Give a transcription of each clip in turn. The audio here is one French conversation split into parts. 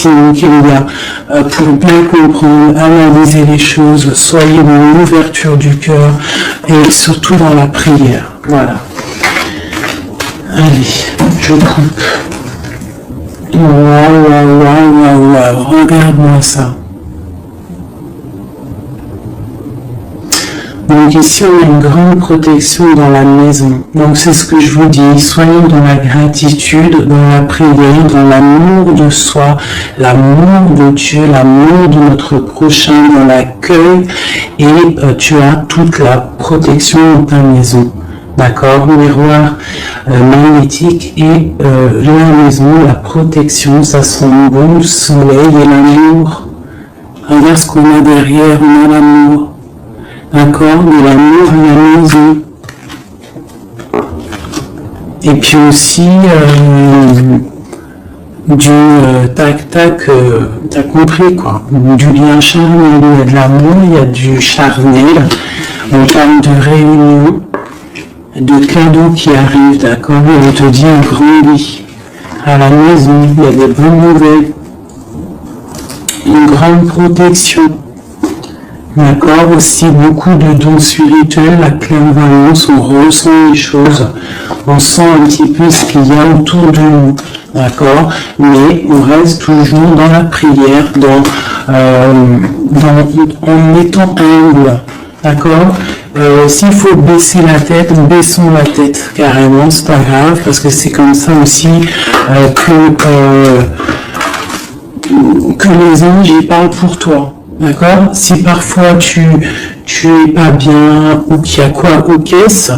ici. Donc il y a, pour bien comprendre, analyser les choses, soyez dans l'ouverture du cœur et surtout dans la prière. Voilà. Allez, je coupe. Waouh, regarde-moi ça. Donc ici, on a une grande protection dans la maison. Donc c'est ce que je vous dis, soyons dans la gratitude, dans la prière, dans l'amour de soi, l'amour de Dieu, l'amour de notre prochain, dans l'accueil, et tu as toute la protection dans ta maison. D'accord, miroir magnétique et la maison, la protection, ça sent bon, le soleil et l'amour. Regarde ce qu'on a derrière, on a l'amour. D'accord, de l'amour à la maison. Et puis aussi du tac-tac, t'as compris quoi, du lien charnel, il y a de l'amour, il y a du charnel, on parle de réunion, de cadeaux qui arrivent, d'accord, et on te dit un grand lit à la maison, il y a des bonnes nouvelles, une grande protection. D'accord, aussi beaucoup de dons spirituels, la clairvoyance, on ressent les choses, on sent un petit peu ce qu'il y a autour de nous, d'accord, mais on reste toujours dans la prière, en étant humble, d'accord. S'il faut baisser la tête, baissons la tête, carrément, c'est pas grave, parce que c'est comme ça aussi que les anges y parlent pour toi. D'accord? Si parfois tu es pas bien ou qu'il y a quoi aux caisses,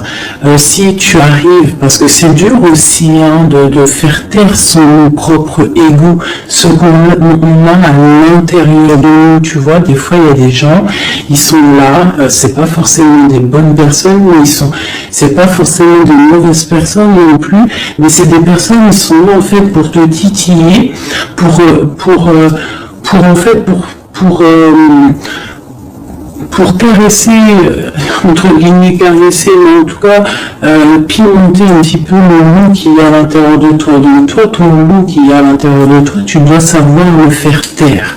si tu arrives, parce que c'est dur aussi de faire taire son propre ego, ce qu'on a à l'intérieur de nous, tu vois, des fois il y a des gens, ils sont là, c'est pas forcément des bonnes personnes, mais c'est pas forcément de mauvaises personnes non plus, mais c'est des personnes qui sont là en fait pour te titiller, pour caresser, entre guillemets caresser, mais en tout cas pimenter un petit peu le loup qui est à l'intérieur de toi. Donc toi, ton loup qui est à l'intérieur de toi, tu dois savoir le faire taire.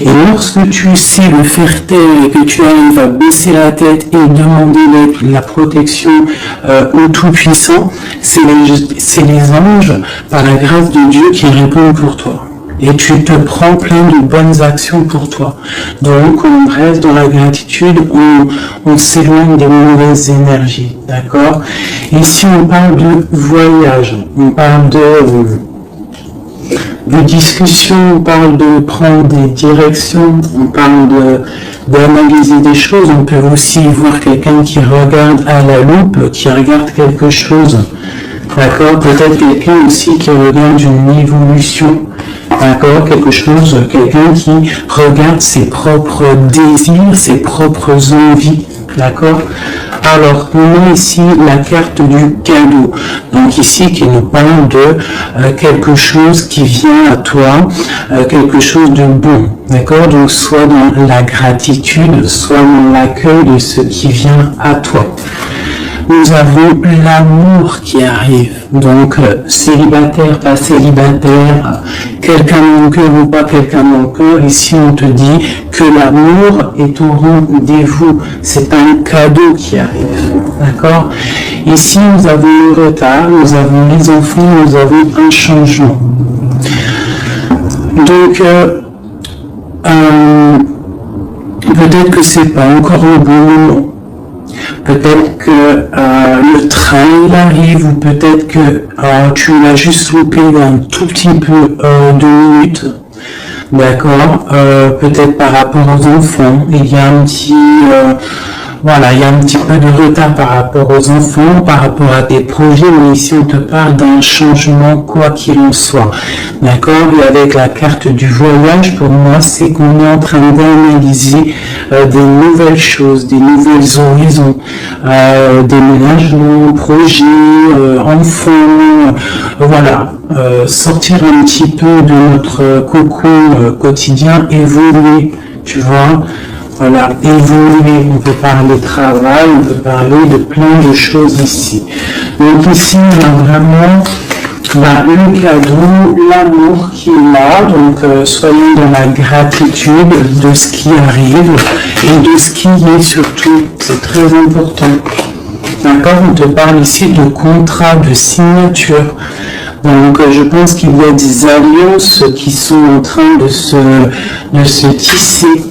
Et lorsque tu sais le faire taire et que tu arrives à baisser la tête et demander la protection au Tout-Puissant, c'est les anges, par la grâce de Dieu, qui répondent pour toi. Et tu te prends plein de bonnes actions pour toi. Donc, on reste dans la gratitude, on s'éloigne des mauvaises énergies, d'accord? Ici, on parle de voyage, on parle de discussion, on parle de prendre des directions, on parle d'analyser des choses. On peut aussi voir quelqu'un qui regarde à la loupe, qui regarde quelque chose, d'accord? Peut-être quelqu'un aussi qui regarde une évolution. D'accord, quelqu'un qui regarde ses propres désirs, ses propres envies, d'accord. Alors, on a ici la carte du cadeau, donc ici qui nous parle de quelque chose qui vient à toi, quelque chose de bon, d'accord. Donc, soit dans la gratitude, soit dans l'accueil de ce qui vient à toi. Nous avons l'amour qui arrive, donc célibataire, pas célibataire, quelqu'un dans le cœur ou pas quelqu'un dans le cœur, ici on te dit que l'amour est au rendez-vous, c'est un cadeau qui arrive, d'accord. Ici nous avons le retard, nous avons les enfants, nous avons un changement. Donc, peut-être que c'est pas encore le bon moment. Peut-être que le train il arrive, ou peut-être que tu l'as juste loupé un tout petit peu de minutes, d'accord. Peut-être par rapport aux enfants, il y a un petit il y a un petit peu de retard par rapport aux enfants, par rapport à des projets, mais ici on te parle d'un changement quoi qu'il en soit, d'accord. Et avec la carte du voyage, pour moi, c'est qu'on est en train d'analyser des nouvelles choses, des nouvelles horizons, déménagements, projets, enfants, sortir un petit peu de notre cocon quotidien, évoluer, tu vois. Voilà, évoluer, on peut parler travail, on peut parler de plein de choses ici. Donc ici, on a vraiment le cadeau, l'amour qui est là, donc soyons dans la gratitude de ce qui arrive et de ce qui est surtout, c'est très important. D'accord, on te parle ici de contrat, de signature. Donc je pense qu'il y a des alliances qui sont en train de se tisser.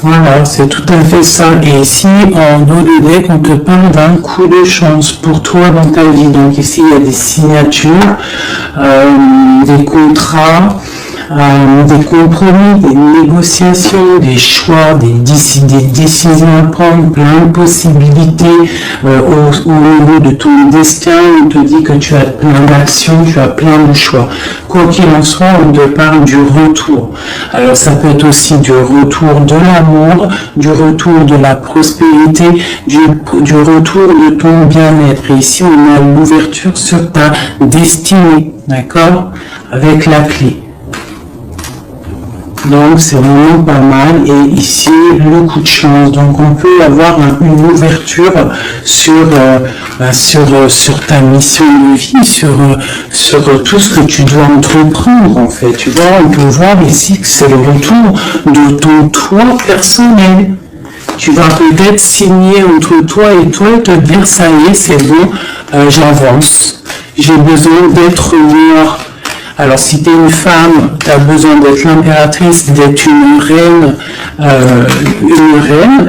Voilà, c'est tout à fait ça. Et ici, en dos de deck, on te parle d'un coup de chance pour toi dans ta vie. Donc ici, il y a des signatures, des contrats, des compromis, des négociations, des choix, des décisions à prendre, plein de possibilités au niveau de ton destin. On te dit que tu as plein d'actions, tu as plein de choix. Quoi qu'il en soit, on te parle du retour. Alors ça peut être aussi du retour de l'amour, du retour de la prospérité, du retour de ton bien-être. Et ici, on a l'ouverture sur ta destinée, d'accord, avec la clé. Donc c'est vraiment pas mal. Et ici, le coup de chance. Donc on peut avoir une ouverture sur ta mission de vie, sur tout ce que tu dois entreprendre en fait. Tu vois, on peut voir ici que c'est le retour de ton toi personnel. Tu vas peut-être signer entre toi et te dire ça y est, c'est bon, j'avance. J'ai besoin d'être moi. Alors, si tu es une femme, tu as besoin d'être l'impératrice, d'être une reine,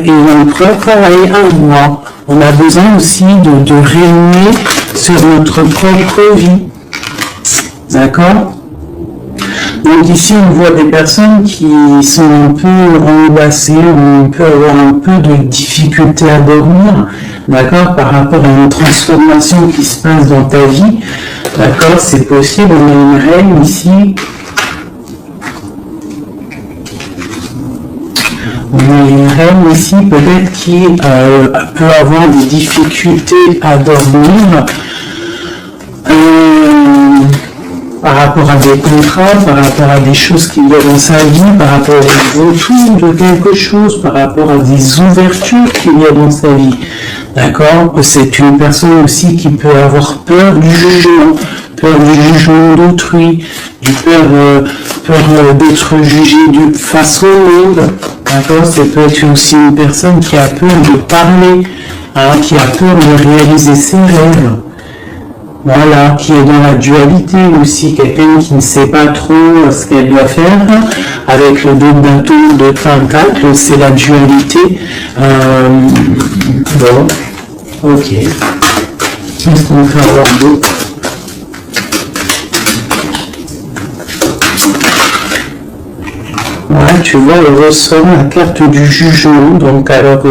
et l'empereur, pareil, un roi. On a besoin aussi de régner sur notre propre vie. D'accord ? Donc ici, on voit des personnes qui sont un peu angoissées, on peut avoir un peu de difficulté à dormir, d'accord, par rapport à une transformation qui se passe dans ta vie. D'accord, c'est possible, on a une reine ici. On a une reine ici, peut-être qui peut avoir des difficultés à dormir. Par rapport à des contrats, par rapport à des choses qu'il y a dans sa vie, par rapport au retour de quelque chose, par rapport à des ouvertures qu'il y a dans sa vie. D'accord ? C'est une personne aussi qui peut avoir peur du jugement d'autrui, peur d'être jugé face au monde. D'accord ? C'est peut-être aussi une personne qui a peur de parler, hein, qui a peur de réaliser ses rêves. Voilà, qui est dans la dualité aussi, quelqu'un qui ne sait pas trop ce qu'elle doit faire, avec le dos de bâton de pentacle, c'est la dualité. Bon, ok. Qu'est-ce qu'on peut avoir d'autre ? Ouais, tu vois, il ressort la carte du jugement, donc alors...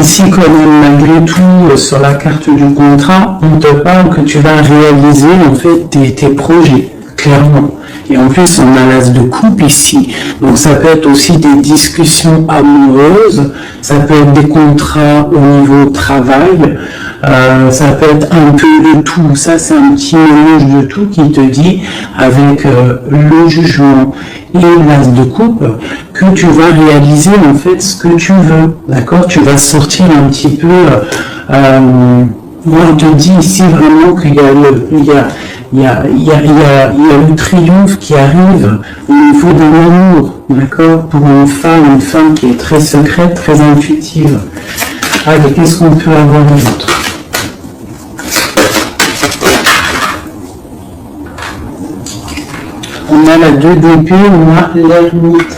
Ici, quand même, malgré tout, sur la carte du contrat, on te parle que tu vas réaliser en fait tes projets, clairement. Et en plus, on a l'as de coupe ici. Donc ça peut être aussi des discussions amoureuses, ça peut être des contrats au niveau travail, ça peut être un peu de tout. Ça, c'est un petit mélange de tout qui te dit, avec le jugement et l'as de coupe, que tu vas réaliser en fait ce que tu veux. D'accord ? Tu vas sortir un petit peu... moi, je te dis ici vraiment qu'il y a le triomphe qui arrive au niveau de l'amour, d'accord, pour une femme qui est très secrète, très intuitive. Allez, qu'est-ce qu'on peut avoir d'autre ? On a la 2 d'épée, on a l'ermite.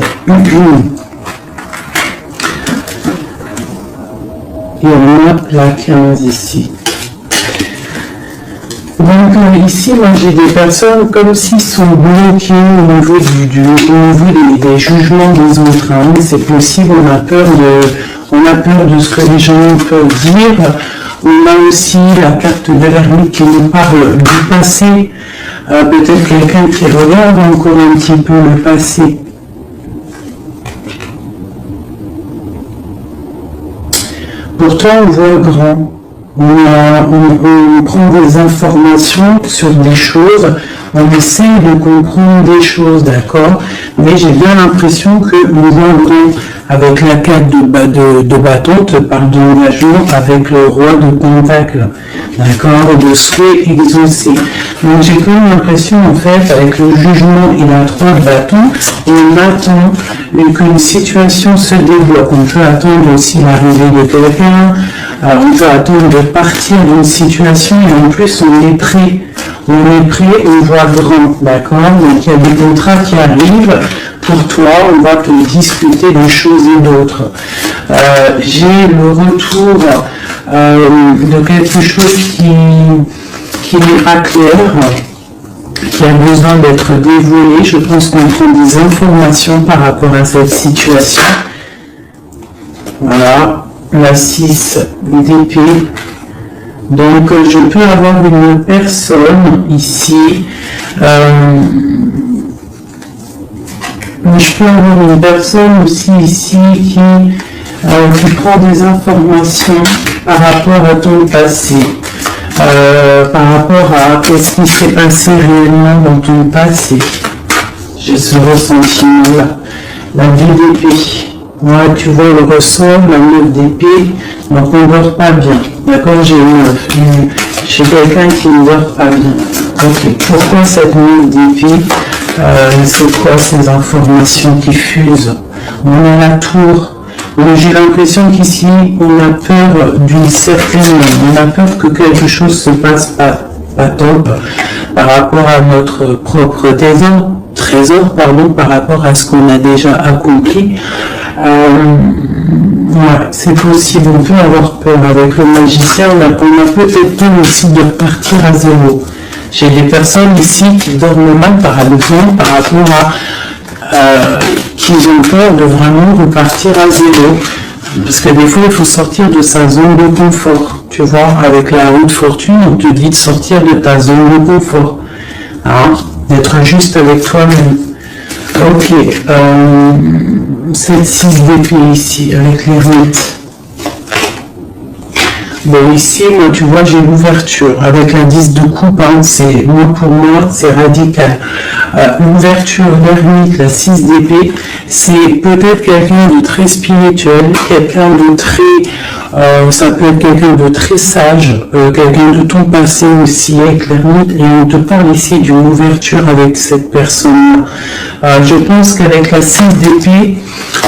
Et on a la 15 ici. Donc ici, moi j'ai des personnes comme s'ils sont bloqués au niveau, des jugements des autres. Hein. C'est possible, on a peur de ce que les gens peuvent dire. On a aussi la carte de l'ermite qui nous parle du passé. Peut-être quelqu'un qui regarde encore un petit peu le passé. Pourtant, on voit grand. On prend des informations sur des choses, on essaie de comprendre des choses, d'accord? Mais j'ai bien l'impression que nous avons, avec la carte de bâton, te parle d'engagement avec le roi de pentacle, d'accord? De souhait exaucé. Donc j'ai quand même l'impression, en fait, avec le jugement et la 3 de bâton, on attend qu'une situation se développe. On peut attendre aussi l'arrivée de quelqu'un, on peut attendre de partir d'une situation et en plus on est prêt. On est prêt, on voit grand, d'accord? Donc il y a des contrats qui arrivent pour toi, on va te discuter des choses et d'autres. J'ai le retour de quelque chose qui n'est pas clair, qui a besoin d'être dévoilé. Je pense qu'on prend des informations par rapport à cette situation. Voilà, la 6 d'épée. Donc, je peux avoir une personne ici. Je peux avoir une personne aussi ici qui prend des informations par rapport à ton passé. Par rapport à ce qui s'est passé réellement dans ton passé. J'ai ce ressentiment-là. La vie d'épée. Moi, tu vois le ressort, la 9 d'épée, donc on ne dort pas bien. D'accord, j'ai quelqu'un qui ne dort pas bien. Ok, pourquoi cette 9 d'épée? C'est quoi ces informations qui fusent? On est à la tour. J'ai l'impression qu'ici, on a peur d'une certaine... On a peur que quelque chose se passe pas top par rapport à notre propre trésor, par rapport à ce qu'on a déjà accompli. Ouais, c'est possible, on peut avoir peur. Avec le magicien, on a peut-être peur aussi de partir à zéro. J'ai des personnes ici qui dorment mal par rapport à qui ont peur de vraiment repartir à zéro. Parce que des fois, il faut sortir de sa zone de confort. Tu vois, avec la roue de fortune, on te dit de sortir de ta zone de confort. Hein, d'être juste avec toi-même. Ok, cette 6 d'épée ici, avec les rites. Bon, ici, moi, tu vois, j'ai l'ouverture. Avec la 10 de coupe, hein, pour moi, c'est radical. L'ouverture, l'ermite, la 6 d'épée, c'est peut-être quelqu'un de très spirituel, quelqu'un de très... ça peut être quelqu'un de très sage, quelqu'un de ton passé aussi, avec l'ermite, et on te parle ici d'une ouverture avec cette personne-là. Je pense qu'avec la 6 d'épée,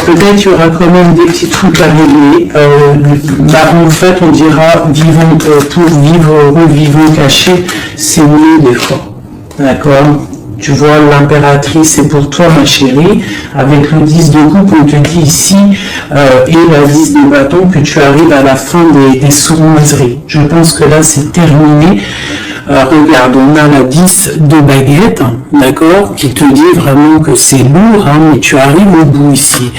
peut-être il y aura quand même des petits trucs à régler. En fait, on dira vivons pour vivre ou vivons cachés, c'est mieux des fois. D'accord? Tu vois, l'impératrice, c'est pour toi, ma chérie. Avec le 10 de coupe, on te dit ici, et la 10 de bâton, que tu arrives à la fin des sournoiseries. Je pense que là, c'est terminé. Regarde, on a la 10 de baguette, d'accord, qui te dit vraiment que c'est lourd, hein, mais tu arrives au bout ici.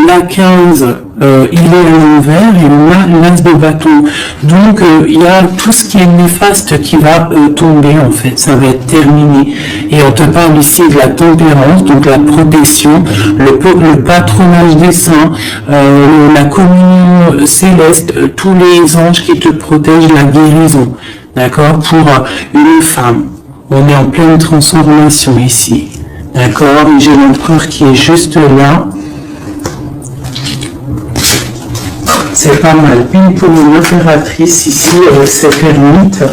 La 15, il est à l'envers et on a l'as de bâton. Donc, il y a tout ce qui est néfaste qui va tomber, en fait. Ça va être terminé. Et on te parle ici de la tempérance, donc la protection, le patronage des saints, la communion céleste, tous les anges qui te protègent, la guérison. D'accord? Pour une femme. On est en pleine transformation ici. D'accord? Et j'ai l'empereur qui est juste là. C'est pas mal. Une pour une impératrice ici avec cette ermite.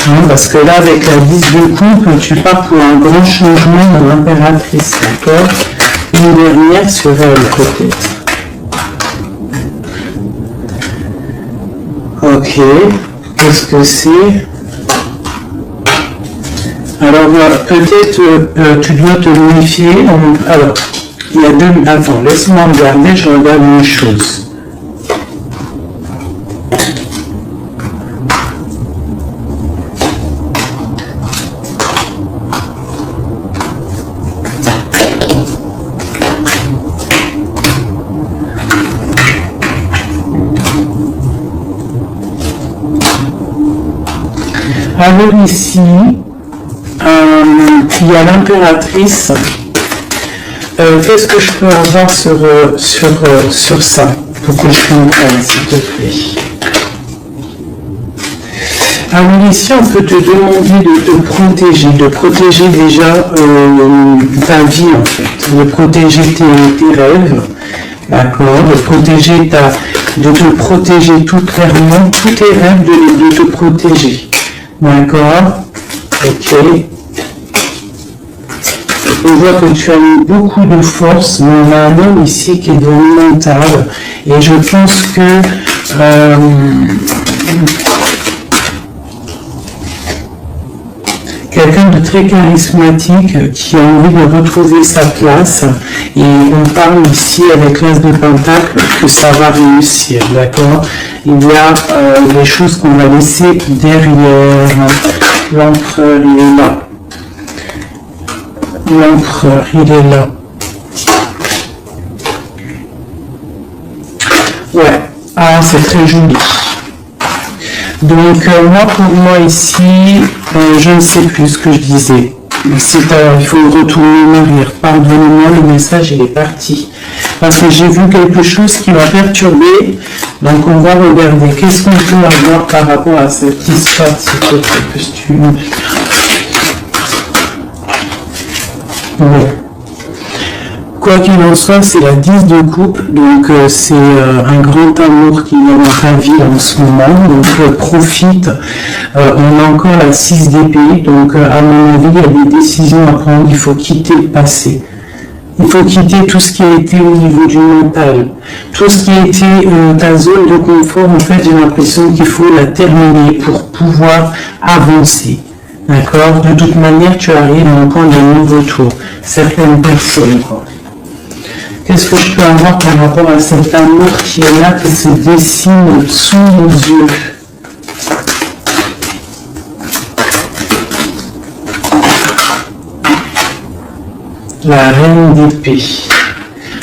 Hein, parce que là, avec la 10 de coupe, tu pars pour un grand changement de l'impératrice. D'accord? Une dernière sur elle, peut-être. Ok, qu'est-ce que c'est? Alors, peut-être tu dois te méfier. Alors, il y a deux... Attends, laisse-moi regarder, je regarde une chose. Alors ici, il y a l'impératrice. Qu'est-ce que je peux avoir sur ça pour que je comprenne, s'il te plaît? Alors ici, on peut te demander de protéger déjà ta vie en fait, de protéger tes rêves, d'accord, de te protéger tout clairement, tous tes rêves, de te protéger, d'accord, ok. On voit que tu as eu beaucoup de force, mais on a un homme ici qui est dans le mental, et je pense que quelqu'un de très charismatique qui a envie de retrouver sa place, et on parle ici avec l'As de Pentacle que ça va réussir, d'accord. Il y a les choses qu'on va laisser derrière. L'empereur, il est là. L'empereur, il est là. Ouais, ah, c'est très joli. Donc, pour moi ici, je ne sais plus ce que je disais. Il faut retourner en arrière. Pardonnez-moi, le message, il est parti. Parce que j'ai vu quelque chose qui m'a perturbé. Donc, on va regarder. Qu'est-ce qu'on peut avoir par rapport à cette histoire, s'il te plaît, costume. Ouais. Quoi qu'il en soit, c'est la 10 de coupe, donc c'est un grand amour qui est dans ta vie en ce moment, donc profite. On a encore la 6 d'épée, donc à mon avis, il y a des décisions à prendre, il faut quitter le passé. Il faut quitter tout ce qui a été au niveau du mental. Tout ce qui a été ta zone de confort, en fait, j'ai l'impression qu'il faut la terminer pour pouvoir avancer. D'accord? De toute manière, tu arrives à un point de non-retour. Certaines personnes, quoi. Qu'est-ce que je peux avoir par rapport à cet amour qui est là, qui se dessine sous nos yeux? La reine d'épée.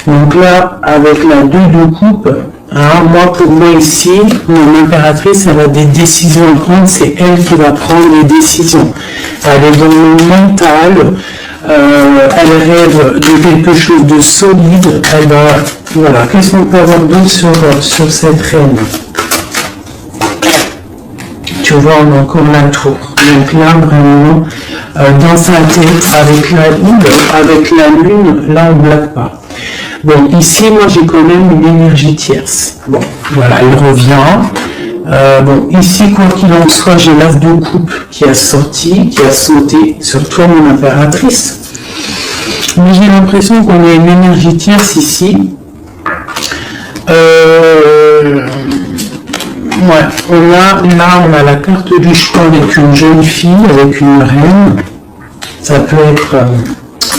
Donc là, avec la 2 de coupe, pour moi ici, mon impératrice, elle a des décisions à prendre, c'est elle qui va prendre les décisions. Elle est dans le mental, elle rêve de quelque chose de solide, elle va, voilà, qu'est-ce qu'on peut avoir d'autre sur cette reine? Tu vois, on a encore la tour. Donc là, vraiment, dans sa tête, avec la lune, là, on ne blague pas. Bon, ici, moi, j'ai quand même une énergie tierce. Bon, voilà, elle revient. Ici, quoi qu'il en soit, j'ai l'As de coupe qui a sauté sur toi, mon impératrice. Mais j'ai l'impression qu'on a une énergie tierce ici. On a la carte du choix avec une jeune fille, avec une reine. Ça peut être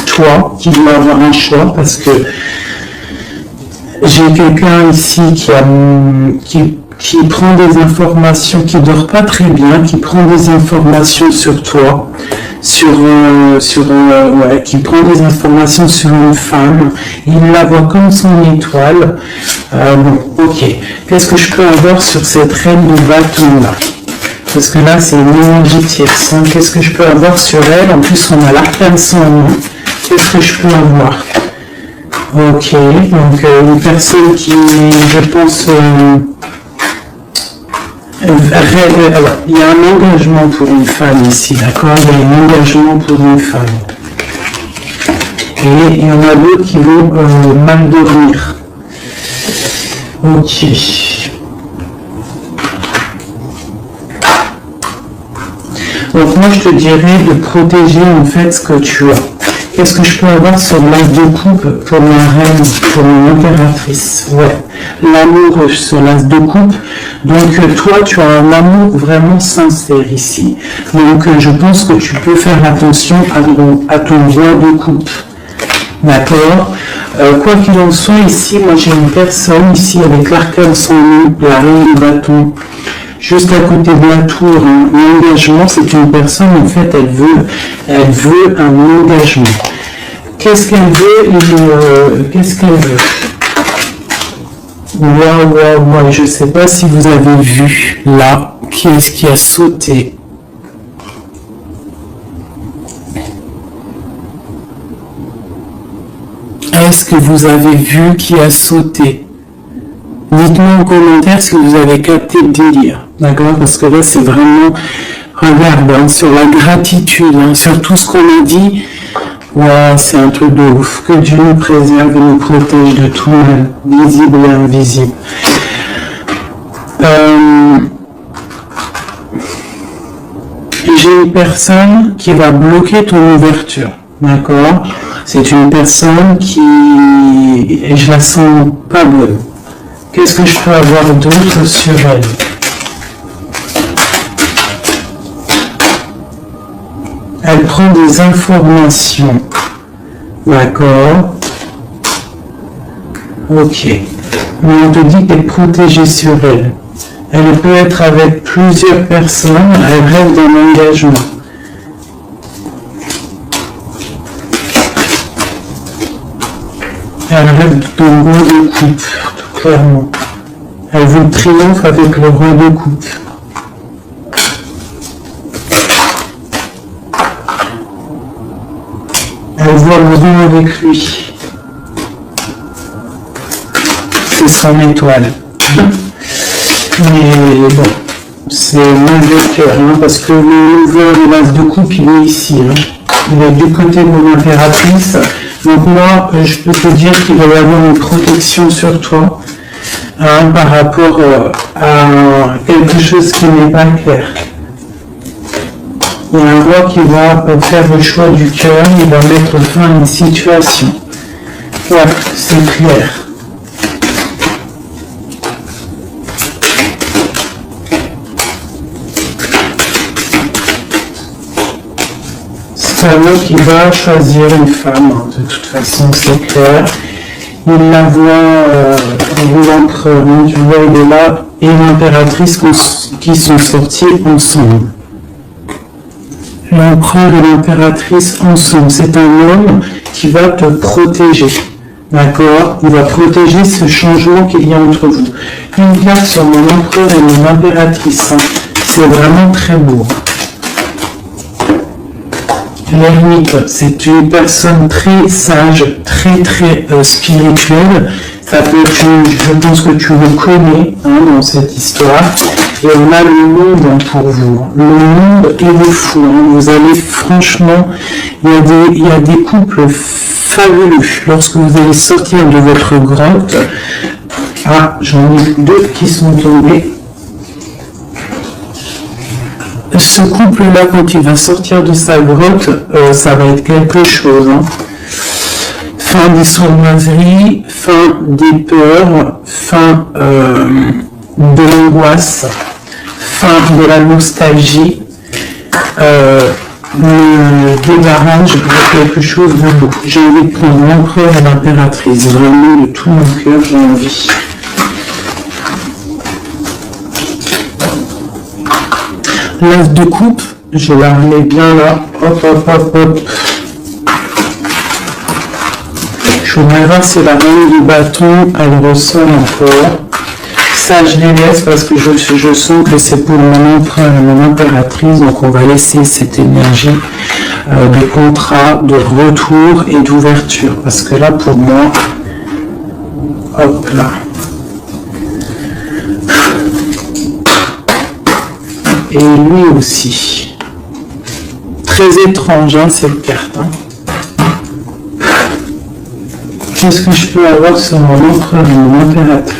toi qui dois avoir un choix parce que j'ai quelqu'un ici qui prend des informations, qui dort pas très bien, qui prend des informations sur toi, qui prend des informations sur une femme, il la voit comme son étoile. Ok. Qu'est-ce que je peux avoir sur cette reine de bâton là? Parce que là, c'est une énergie tierce. Qu'est-ce que je peux avoir sur elle? En plus, on a l'arcane sans nom. Qu'est-ce que je peux avoir? Ok, donc une personne qui, je pense, il y a un engagement pour une femme ici, d'accord? Il y a un engagement pour une femme. Et il y en a d'autres qui vont mal dormir. Ok. Donc moi je te dirais de protéger en fait ce que tu as. Qu'est-ce que je peux avoir sur l'As de coupe pour ma reine, pour mon impératrice? Ouais, l'amour sur l'As de coupe. Donc toi, tu as un amour vraiment sincère ici. Donc je pense que tu peux faire attention à ton doigt de coupe. D'accord? Quoi qu'il en soit, ici, moi j'ai une personne ici avec l'arcane sans nom, la reine de bâton. Juste à côté de la tour, l'engagement, c'est une personne, en fait, elle veut un engagement. Qu'est-ce qu'elle veut? Qu'est-ce qu'elle veut? Waouh, je ne sais pas si vous avez vu, là, qui est-ce qui a sauté? Est-ce que vous avez vu qui a sauté? Dites-moi en commentaire si vous avez capté le délire, d'accord? Parce que là, c'est vraiment, regarde, hein, sur la gratitude, hein, sur tout ce qu'on a dit, ouais, c'est un truc de ouf. Que Dieu nous préserve et nous protège de tout mal, visible et invisible. J'ai une personne qui va bloquer ton ouverture, d'accord? C'est une personne qui, et je la sens pas bonne. Qu'est-ce que je peux avoir d'autre sur elle? Elle prend des informations, d'accord? Ok. Mais on te dit qu'elle est protégée sur elle. Elle peut être avec plusieurs personnes, elle rêve d'un engagement. Elle rêve d'un roi de coupe, clairement. Elle veut le triomphe avec le roi de coupe. Elle voit le roi avec lui. C'est son étoile. Mais bon, c'est mauvais cœur, hein, parce que le lover de l'as de coupe, il est ici. Hein. Il est du côté de mon impératrice. Donc moi, je peux te dire qu'il va y avoir une protection sur toi, hein, par rapport à quelque chose qui n'est pas clair. Il y a un roi qui va faire le choix du cœur, il va mettre fin à une situation. Ouais, c'est clair. C'est un homme qui va choisir une femme, hein, de toute façon, c'est clair. Il la voit, l'empereur, tu vois, il est là, et l'impératrice qui sont sortis ensemble. L'empereur et l'impératrice ensemble, c'est un homme qui va te protéger, d'accord? Il va protéger ce changement qu'il y a entre vous. Une carte sur mon empereur et mon impératrice, hein. C'est vraiment très beau. L'ermite, c'est une personne très sage, très spirituelle. Ça peut être, je pense que tu le connais, hein, dans cette histoire. Et on a le monde pour vous. Le monde est le fou. Hein. Vous allez, franchement, il y a des couples fabuleux. Lorsque vous allez sortir de votre grotte, ah, j'en ai deux qui sont tombés. Ce couple-là, quand il va sortir de sa grotte, ça va être quelque chose. Hein. Fin des sournoiseries, fin des peurs, fin de l'angoisse, fin de la nostalgie, le débarrage de quelque chose de beau. J'ai envie de prendre l'empereur et l'impératrice. Vraiment, de tout mon cœur, j'ai envie. L'as de coupe, je la remets bien là. Hop, hop, hop, hop. Je voudrais voir si la reine du bâton, elle ressort encore. Ça, je les laisse parce que je sens que c'est pour mon empereur et mon impératrice. Donc, on va laisser cette énergie de contrat, de retour et d'ouverture. Parce que là, pour moi, hop là. Et lui aussi. Très étrange, hein, cette carte. Hein. Qu'est-ce que je peux avoir sur mon empereur et mon impératrice?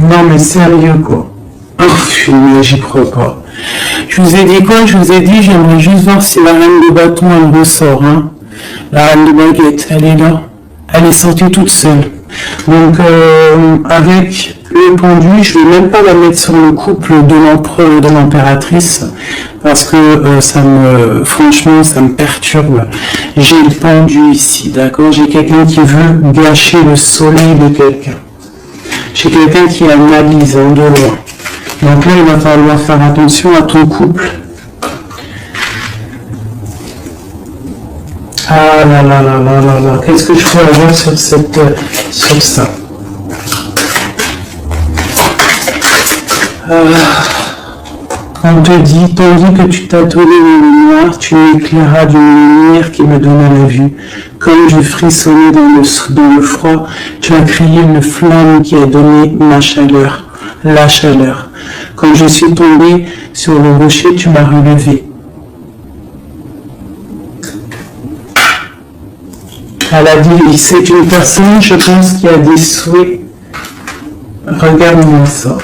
Non mais sérieux quoi. Oh, j'y crois pas. Je vous ai dit quoi? Je vous ai dit, j'aimerais juste voir si la reine de bâton elle ressort. Hein. La reine de baguette, elle est là. Elle est sortie toute seule. Donc avec le pendu, je vais même pas la mettre sur le couple de l'empereur et de l'impératrice. Parce que franchement, ça me perturbe. J'ai le pendu ici, d'accord? J'ai quelqu'un qui veut gâcher le soleil de quelqu'un. J'ai quelqu'un qui analyse de loin. Donc là, il va falloir faire attention à ton couple. Ah là là là là là là, qu'est-ce que je peux avoir sur ça? On te dit, tandis que tu t'attelais dans le noir, tu m'éclairas d'une lumière qui me donna la vue. Comme je frissonnais dans le froid, tu as créé une flamme qui a donné ma chaleur, la chaleur. Quand je suis tombé sur le rocher, tu m'as relevé. Elle a dit, c'est une personne, je pense, qui a des souhaits. Regarde-moi ça.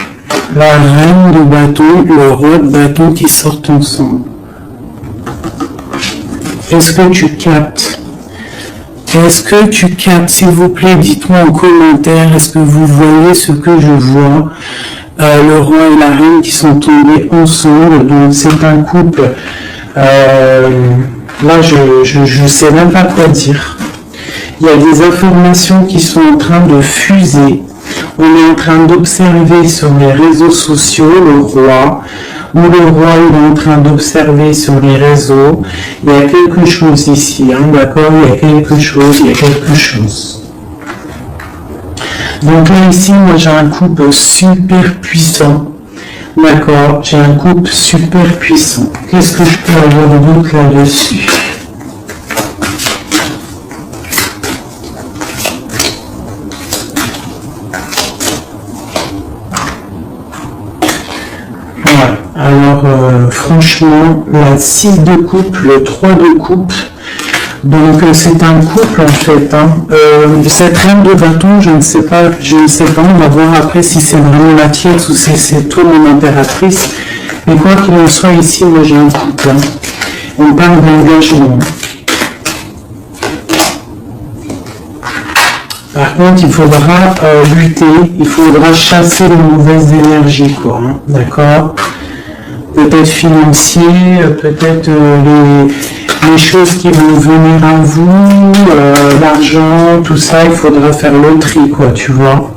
La reine de bâton, le roi de bâton qui sortent ensemble. Est-ce que tu captes? Est-ce que tu captes? S'il vous plaît, dites-moi en commentaire, est-ce que vous voyez ce que je vois? Le roi et la reine qui sont tombés ensemble, donc c'est un couple. Là, je sais même pas quoi dire. Il y a des informations qui sont en train de fuser. On est en train d'observer sur les réseaux sociaux le roi, ou le roi est en train d'observer sur les réseaux. Il y a quelque chose ici, hein, d'accord? Il y a quelque chose. Donc là, ici, moi, j'ai un couple super puissant. D'accord? J'ai un couple super puissant. Qu'est-ce que je peux avoir d'autre là-dessus? Alors, franchement, la 6 de coupe, le 3 de coupe, donc c'est un couple en fait. Hein. Cette reine de bâton, je ne sais pas, on va voir après si c'est vraiment la tierce ou si c'est toi mon impératrice. Mais quoi qu'il en soit, ici, moi j'ai un couple. Hein. On parle d'engagement. Par contre, il faudra lutter, il faudra chasser les mauvaises énergies, quoi. Hein. D'accord? Peut-être financier, peut-être les choses qui vont venir à vous, l'argent, tout ça, il faudra faire le tri, quoi, tu vois.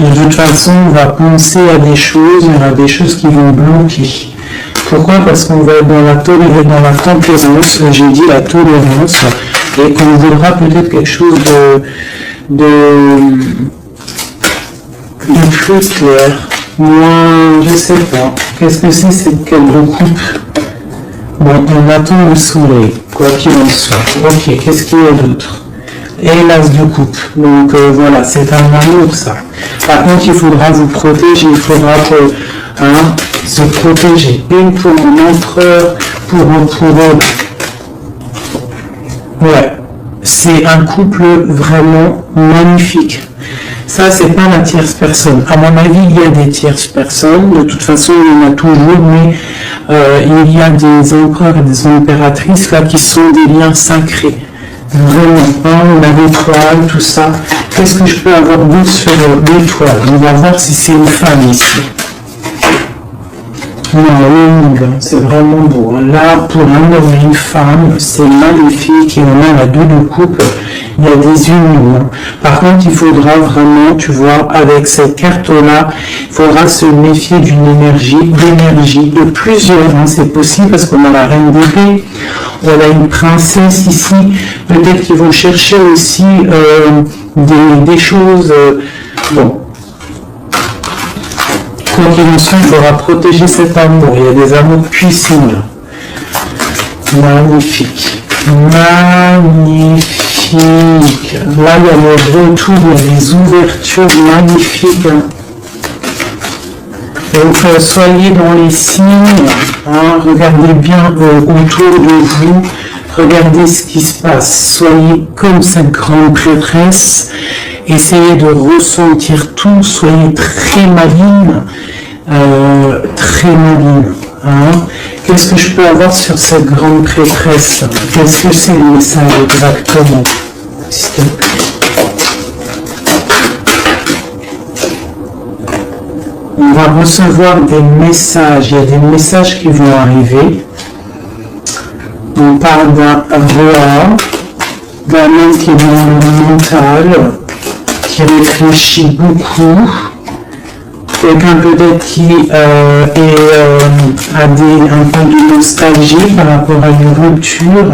De toute façon, on va penser à des choses, il y aura des choses qui vont bloquer. Pourquoi? Parce qu'on va être dans la tempérance, j'ai dit la tolérance, et qu'on voudra peut-être quelque chose de plus clair. Moi, je sais pas. Qu'est-ce que c'est cette quête de coupe? Bon, on attend le soleil, quoi qu'il en soit. Ok, qu'est-ce qu'il y a d'autre? Et l'as de coupe. Donc voilà, c'est un amour ça. Par contre, il faudra vous protéger, il faudra se protéger. Une pour un empereur, ouais. C'est un couple vraiment magnifique. Ça, c'est pas la tierce personne. À mon avis, il y a des tierces personnes. De toute façon, il y en a toujours, mais il y a des empereurs et des impératrices là qui sont des liens sacrés. Vraiment, l'étoile, tout ça. Qu'est-ce que je peux avoir d'autre sur l'étoile? On va voir si c'est une femme ici. Non, c'est vraiment beau. Là, pour un homme et une femme, c'est magnifique et on a la 2 de coupe. Il y a des unions. Par contre, il faudra vraiment, tu vois, avec cette carte-là, il faudra se méfier d'énergie, de plusieurs. Hein. C'est possible parce qu'on a la reine d'épée, on a une princesse ici. Peut-être qu'ils vont chercher aussi des choses. Bon. Quoi qu'il en soit, il faudra protéger cet amour. Il y a des amours puissants là. Magnifique. Magnifique. Là, il y a le retour, il y a les ouvertures magnifiques. Donc, soyez dans les signes. Hein, regardez bien autour de vous. Regardez ce qui se passe. Soyez comme cette grande prêtresse. Essayez de ressentir tout. Soyez très maligne. Très maligne. Hein. Qu'est-ce que je peux avoir sur cette grande prêtresse? Qu'est-ce que c'est le message exactement? On va recevoir des messages. Il y a des messages qui vont arriver. On parle d'un roi. d'un homme qui est dans le mental, qui réfléchit beaucoup, quelqu'un peut-être qui a un peu de nostalgie par rapport à une rupture.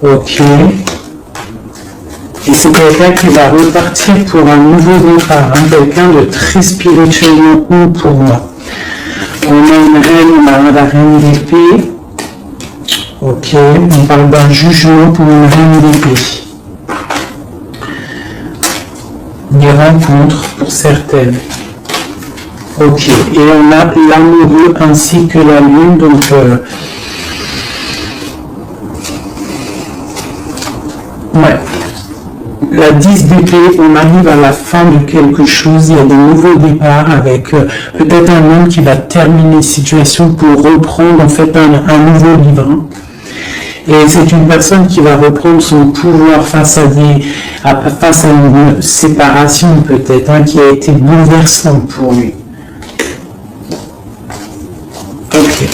Ok. Et c'est quelqu'un qui va repartir pour un nouveau départ, hein, quelqu'un de très spirituellement haut pour moi. On a une reine, on a la reine d'épée. Ok, on parle d'un jugement pour une reine d'épée. Des rencontres pour certaines. Ok, et on a l'amoureux ainsi que la lune, donc ouais. La 10 d'épée, on arrive à la fin de quelque chose, il y a des nouveaux départs avec peut-être un homme qui va terminer une situation pour reprendre en fait un nouveau livre. Hein. Et c'est une personne qui va reprendre son pouvoir face à une séparation peut-être, hein, qui a été bouleversante pour lui. Ok,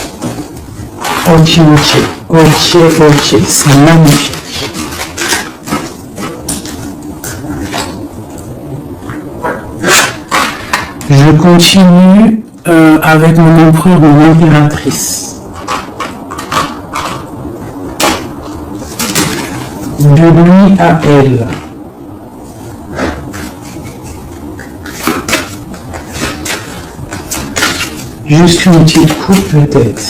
c'est magnifique. Je continue avec mon empereur, mon impératrice. De lui à elle. Juste une petite coupe peut-être.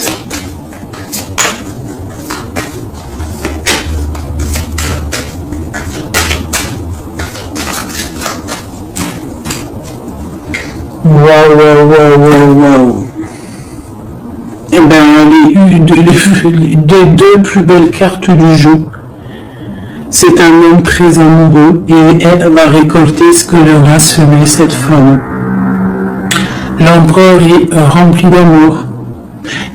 Waouh. Eh bien, les deux plus belles cartes du jeu. C'est un homme très amoureux et elle va récolter ce que leur a semé cette femme. L'empereur est rempli d'amour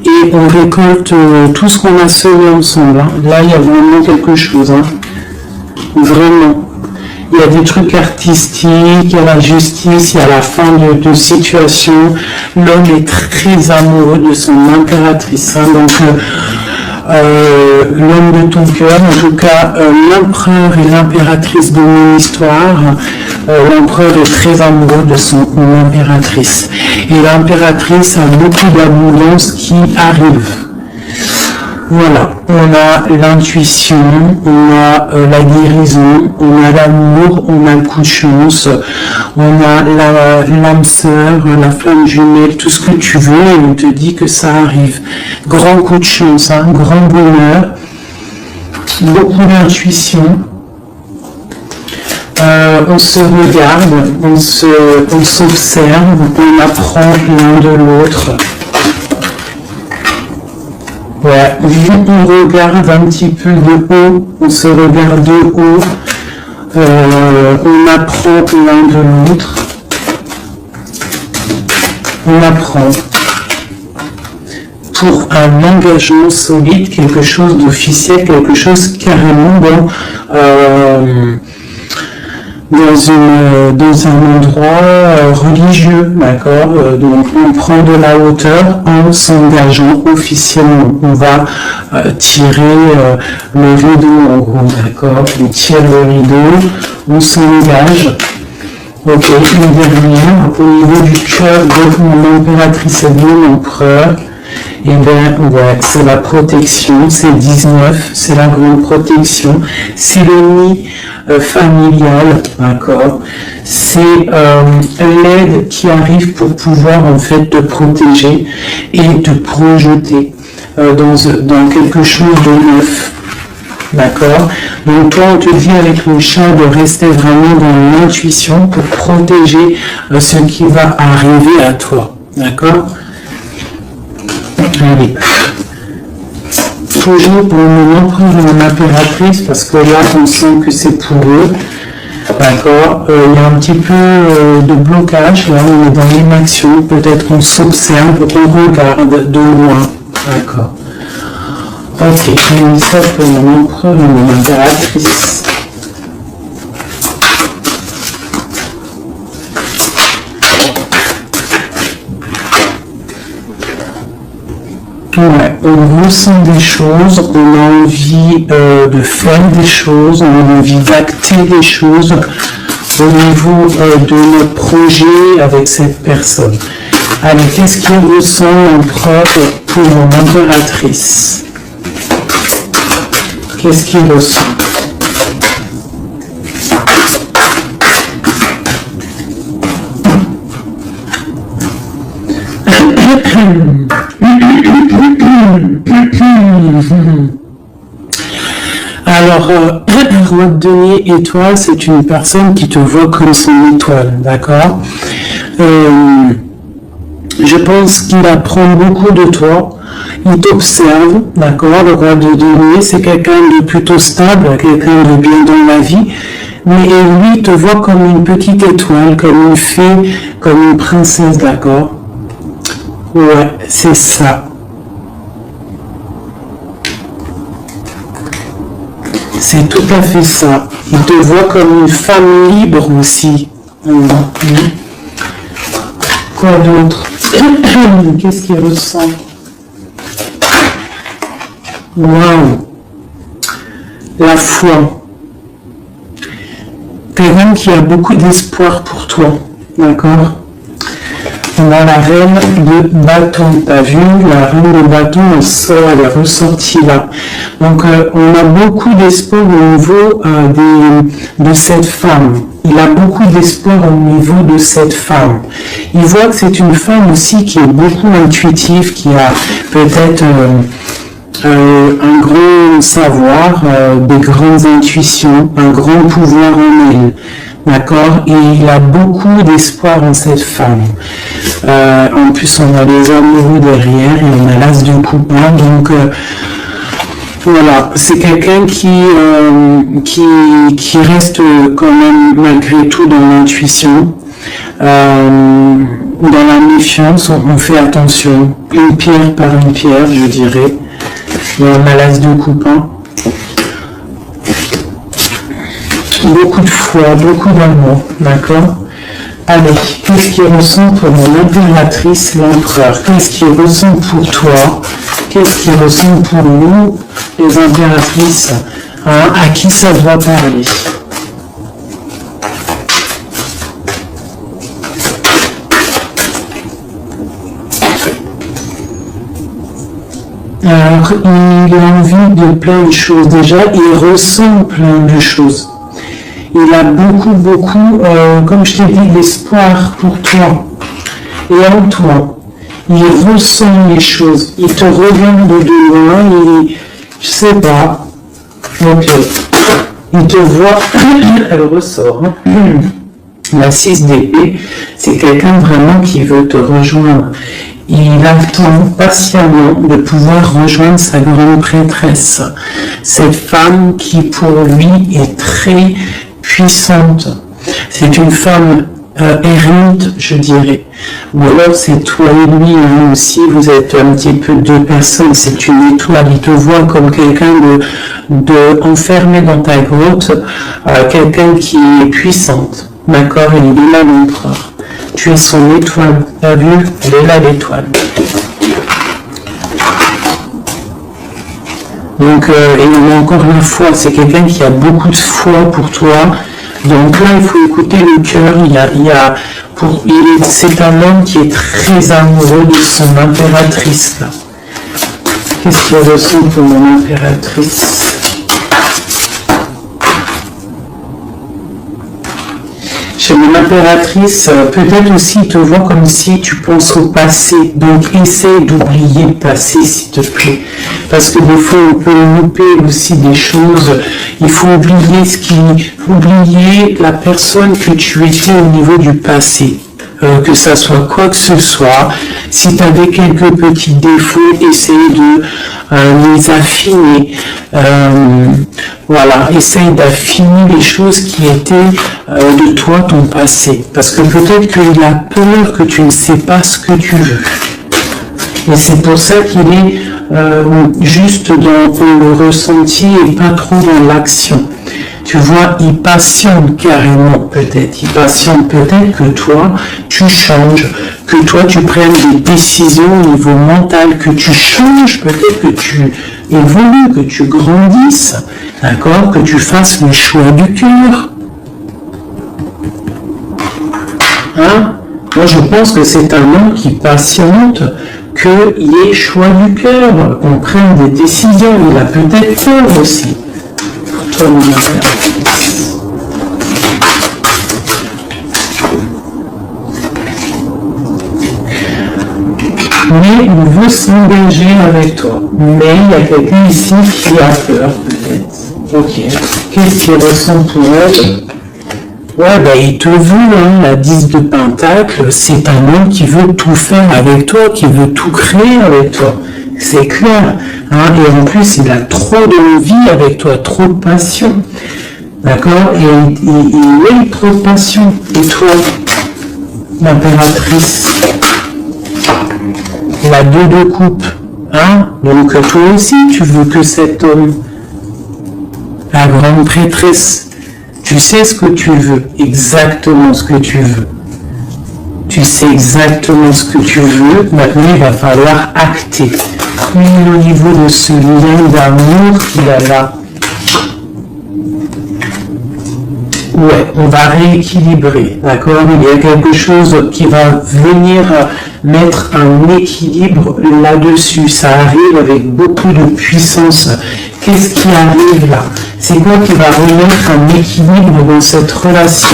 et on récolte tout ce qu'on a semé ensemble. Hein. Là, il y a vraiment quelque chose. Hein. Vraiment. Il y a des trucs artistiques, il y a la justice, il y a la fin de situation. L'homme est très amoureux de son impératrice. Hein. Donc, l'homme de ton cœur, en tout cas, l'empereur et l'impératrice de mon histoire. L'empereur est très amoureux de son impératrice. Et l'impératrice a beaucoup d'abondance qui arrive. Voilà, on a l'intuition, on a la guérison, on a l'amour, on a le coup de chance, on a l'âme sœur, la flamme jumelle, tout ce que tu veux, et on te dit que ça arrive. Grand coup de chance, hein, grand bonheur, beaucoup d'intuition. On se regarde, on s'observe, on apprend l'un de l'autre. Ouais, on regarde un petit peu de haut, on se regarde de haut, on apprend l'un de l'autre, on apprend pour un engagement solide, quelque chose d'officiel, quelque chose carrément dans un endroit religieux, d'accord. Donc on prend de la hauteur en s'engageant officiellement. On va tirer le rideau en gros, d'accord. On tire le rideau, on s'engage. Ok, une dernière, au niveau du cœur de mon impératrice et de mon empereur. Et bien, ouais, c'est la protection, c'est 19, c'est la grande protection, c'est le nid familial, d'accord, c'est l'aide qui arrive pour pouvoir en fait te protéger et te projeter dans quelque chose de neuf. D'accord. Donc toi, on te dit avec le chat de rester vraiment dans l'intuition pour protéger ce qui va arriver à toi. D'accord. Allez. Toujours pour mon empereur et mon impératrice, parce que là, on sent que c'est pour eux. D'accord. Il y a un petit peu de blocage. Là, on est dans l'inaction. Peut-être on s'observe, on regarde de loin. D'accord. Ok, j'ai mis ça pour mon empereur et mon impératrice. Ouais, on ressent des choses, on a envie de faire des choses, on a envie d'acter des choses au niveau de notre projet avec cette personne. Allez, qu'est-ce qu'il ressent l'empereur pour mon impératrice? Qu'est-ce qu'il ressent? Alors, roi de denier étoile, c'est une personne qui te voit comme son étoile, d'accord? Je pense qu'il apprend beaucoup de toi, il t'observe, d'accord? Le roi de denier, c'est quelqu'un de plutôt stable, quelqu'un de bien dans la vie, mais lui, il te voit comme une petite étoile, comme une fée, comme une princesse, d'accord? Ouais, c'est ça. C'est tout à fait ça. Il te voit comme une femme libre aussi. Quoi d'autre? Qu'est-ce qu'il ressent? Waouh! La foi. Quelqu'un qui a beaucoup d'espoir pour toi. D'accord? On a la reine de bâton. T'as vu, la reine de bâton, elle sort, elle est ressortie là. Donc, on a beaucoup d'espoir au niveau de cette femme. Il a beaucoup d'espoir au niveau de cette femme. Il voit que c'est une femme aussi qui est beaucoup intuitive, qui a peut-être un grand savoir, des grandes intuitions, un grand pouvoir en elle. D'accord? Et il a beaucoup d'espoir en cette femme. En plus, on a les amoureux derrière et on a l'as de coupin. Donc, voilà, c'est quelqu'un qui reste quand même malgré tout dans l'intuition. Dans la méfiance, on fait attention. Une pierre par une pierre, je dirais. Et on a l'as de coupin. Beaucoup de foi, beaucoup d'amour, d'accord? Allez, qu'est-ce qu'il ressent pour mon impératrice, l'empereur? Qu'est-ce qu'il ressent pour toi? Qu'est-ce qu'il ressent pour nous, les impératrices? Hein, à qui ça doit parler? Alors, il a envie de plein de choses. Déjà, il ressent plein de choses. Il a beaucoup, comme je t'ai dit, d'espoir pour toi et en toi. Il ressent les choses. Il te regarde de loin, je sais pas. Ok. Il te voit, elle ressort. La 6 d'épée, c'est quelqu'un vraiment qui veut te rejoindre. Il attend patiemment de pouvoir rejoindre sa grande prêtresse. Cette femme qui pour lui est très puissante. C'est une femme ermite, je dirais. Ou alors c'est toi et lui aussi, vous êtes un petit peu deux personnes, c'est une étoile. Il te voit comme quelqu'un de enfermé dans ta grotte, quelqu'un qui est puissante. D'accord? Et il est là l'empereur. Tu es son étoile. T'as vu? Elle est là l'étoile. Donc, et on a encore la foi. C'est quelqu'un qui a beaucoup de foi pour toi. Donc là, il faut écouter le cœur. C'est un homme qui est très amoureux de son impératrice. Là. Qu'est-ce qu'il ressent pour mon impératrice? Chez mon impératrice, peut-être aussi il te voit comme si tu penses au passé. Donc essaye d'oublier le passé, s'il te plaît. Parce que des fois, on peut louper aussi des choses. Il faut oublier la personne que tu étais au niveau du passé. Que ça soit quoi que ce soit. Si tu avais quelques petits défauts, essaye de les affiner. Voilà, essaye d'affiner les choses qui étaient de toi, ton passé. Parce que peut-être qu'il a peur que tu ne sais pas ce que tu veux. Et c'est pour ça qu'il est juste dans le ressenti et pas trop dans l'action. Tu vois, il patiente carrément peut-être. Il patiente peut-être que toi, tu changes, que toi, tu prennes des décisions au niveau mental, que tu changes, peut-être que tu évolues, que tu grandisses, d'accord, que tu fasses les choix du cœur. Hein? Moi, je pense que c'est un homme qui patiente qu'il y ait choix du cœur, qu'on prenne des décisions. Il a peut-être peur aussi. Toi, mon impératrice. Mais il veut s'engager avec toi. Mais il y a quelqu'un ici qui a peur, peut-être. Ok. Qu'est-ce qu'il ressent pour elle? Ouais, ben il te veut, hein, la 10 de Pentacle, c'est un homme qui veut tout faire avec toi, qui veut tout créer avec toi. C'est clair. Hein, et en plus, il a trop d'envie avec toi, trop de passion. D'accord? Et il a trop de passion. Et toi, l'impératrice, la 2 de coupe. Hein? Donc toi aussi, tu veux que cet homme, la grande prêtresse, tu sais ce que tu veux, exactement ce que tu veux. Tu sais exactement ce que tu veux. Maintenant, il va falloir acter. Au niveau de ce lien d'amour qu'il a là. Ouais, on va rééquilibrer, d'accord? Il y a quelque chose qui va venir mettre un équilibre là-dessus. Ça arrive avec beaucoup de puissance. Qu'est-ce qui arrive là? C'est quoi qui va remettre un équilibre dans cette relation?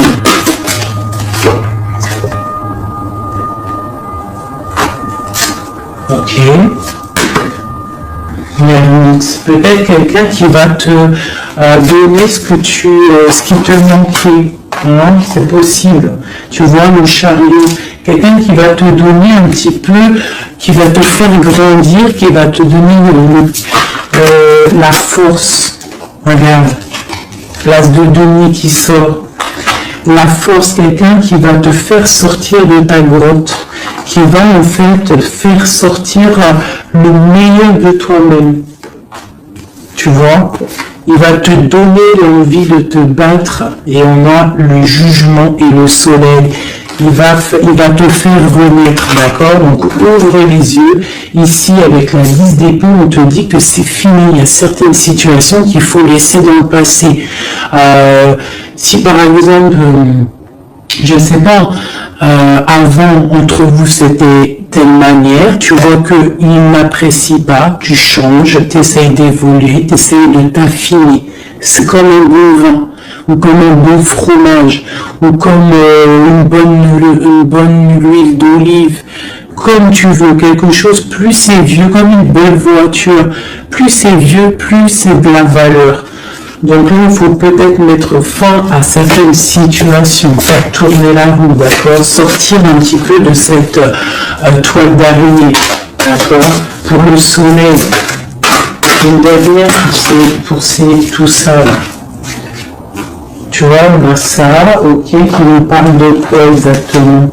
Ok. Peut-être quelqu'un qui va te donner ce qui te manquait. Non, c'est possible. Tu vois le chariot. Quelqu'un qui va te donner un petit peu, qui va te faire grandir, qui va te donner la force. Regarde, l'as de denier qui sort. La force, quelqu'un qui va te faire sortir de ta grotte, qui va en fait te faire sortir le meilleur de toi-même. Tu vois, il va te donner l'envie de te battre et on a le jugement et le soleil. Il va te faire renaître, d'accord? Donc ouvre les yeux. Ici, avec la 10 d'épée, on te dit que c'est fini. Il y a certaines situations qu'il faut laisser dans le passé. Si par exemple, je ne sais pas, avant, entre vous, c'était telle manière, tu vois qu'il n'apprécie pas, tu changes, tu essayes d'évoluer, tu essayes de t'affiner. C'est comme un bon vin, ou comme un bon fromage, ou comme une bonne huile d'olive, comme tu veux, quelque chose, plus c'est vieux, comme une belle voiture, plus c'est vieux, plus c'est de la valeur. Donc là, il faut peut-être mettre fin à certaines situations, faire tourner la roue, d'accord, sortir un petit peu de cette toile d'araignée, d'accord, pour le soleil. Une dernière pour tout ça là. Tu vois, on a ça, ok, qui nous parle de quoi exactement?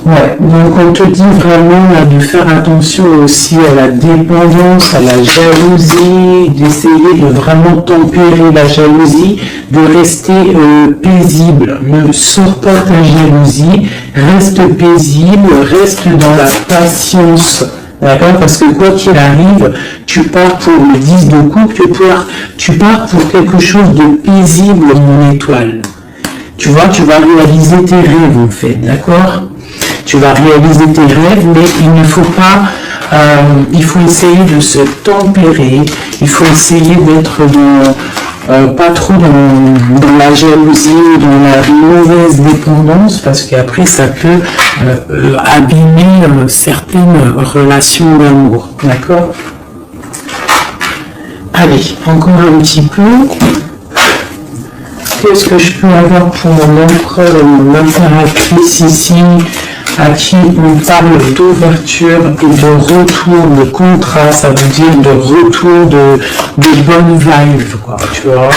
Ouais, donc on te dit vraiment là, de faire attention aussi à la dépendance, à la jalousie, d'essayer de vraiment tempérer la jalousie, de rester paisible. Ne sors pas ta jalousie, reste paisible, reste dans la patience. D'accord? Parce que quoi qu'il arrive, tu pars pour le 10 de coupe, tu pars pour quelque chose de paisible, mon étoile. Tu vois, tu vas réaliser tes rêves en fait, d'accord? Tu vas réaliser tes rêves, mais il ne faut pas, il faut essayer de se tempérer, il faut essayer d'être pas trop dans la jalousie, dans la mauvaise dépendance, parce qu'après ça peut abîmer certaines relations d'amour, d'accord? Allez, encore un petit peu. Qu'est-ce que je peux avoir pour mon empereur et mon impératrice ici, à qui on parle d'ouverture et de retour, de contrat, ça veut dire de retour de bonnes vibes, quoi, tu vois.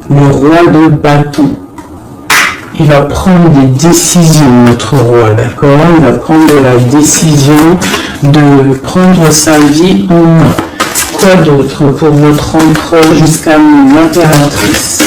Le roi de bâton. Il va prendre des décisions, notre roi, d'accord? Il va prendre la décision de prendre sa vie en main. quoi d'autre pour votre empereur jusqu'à l'impératrice?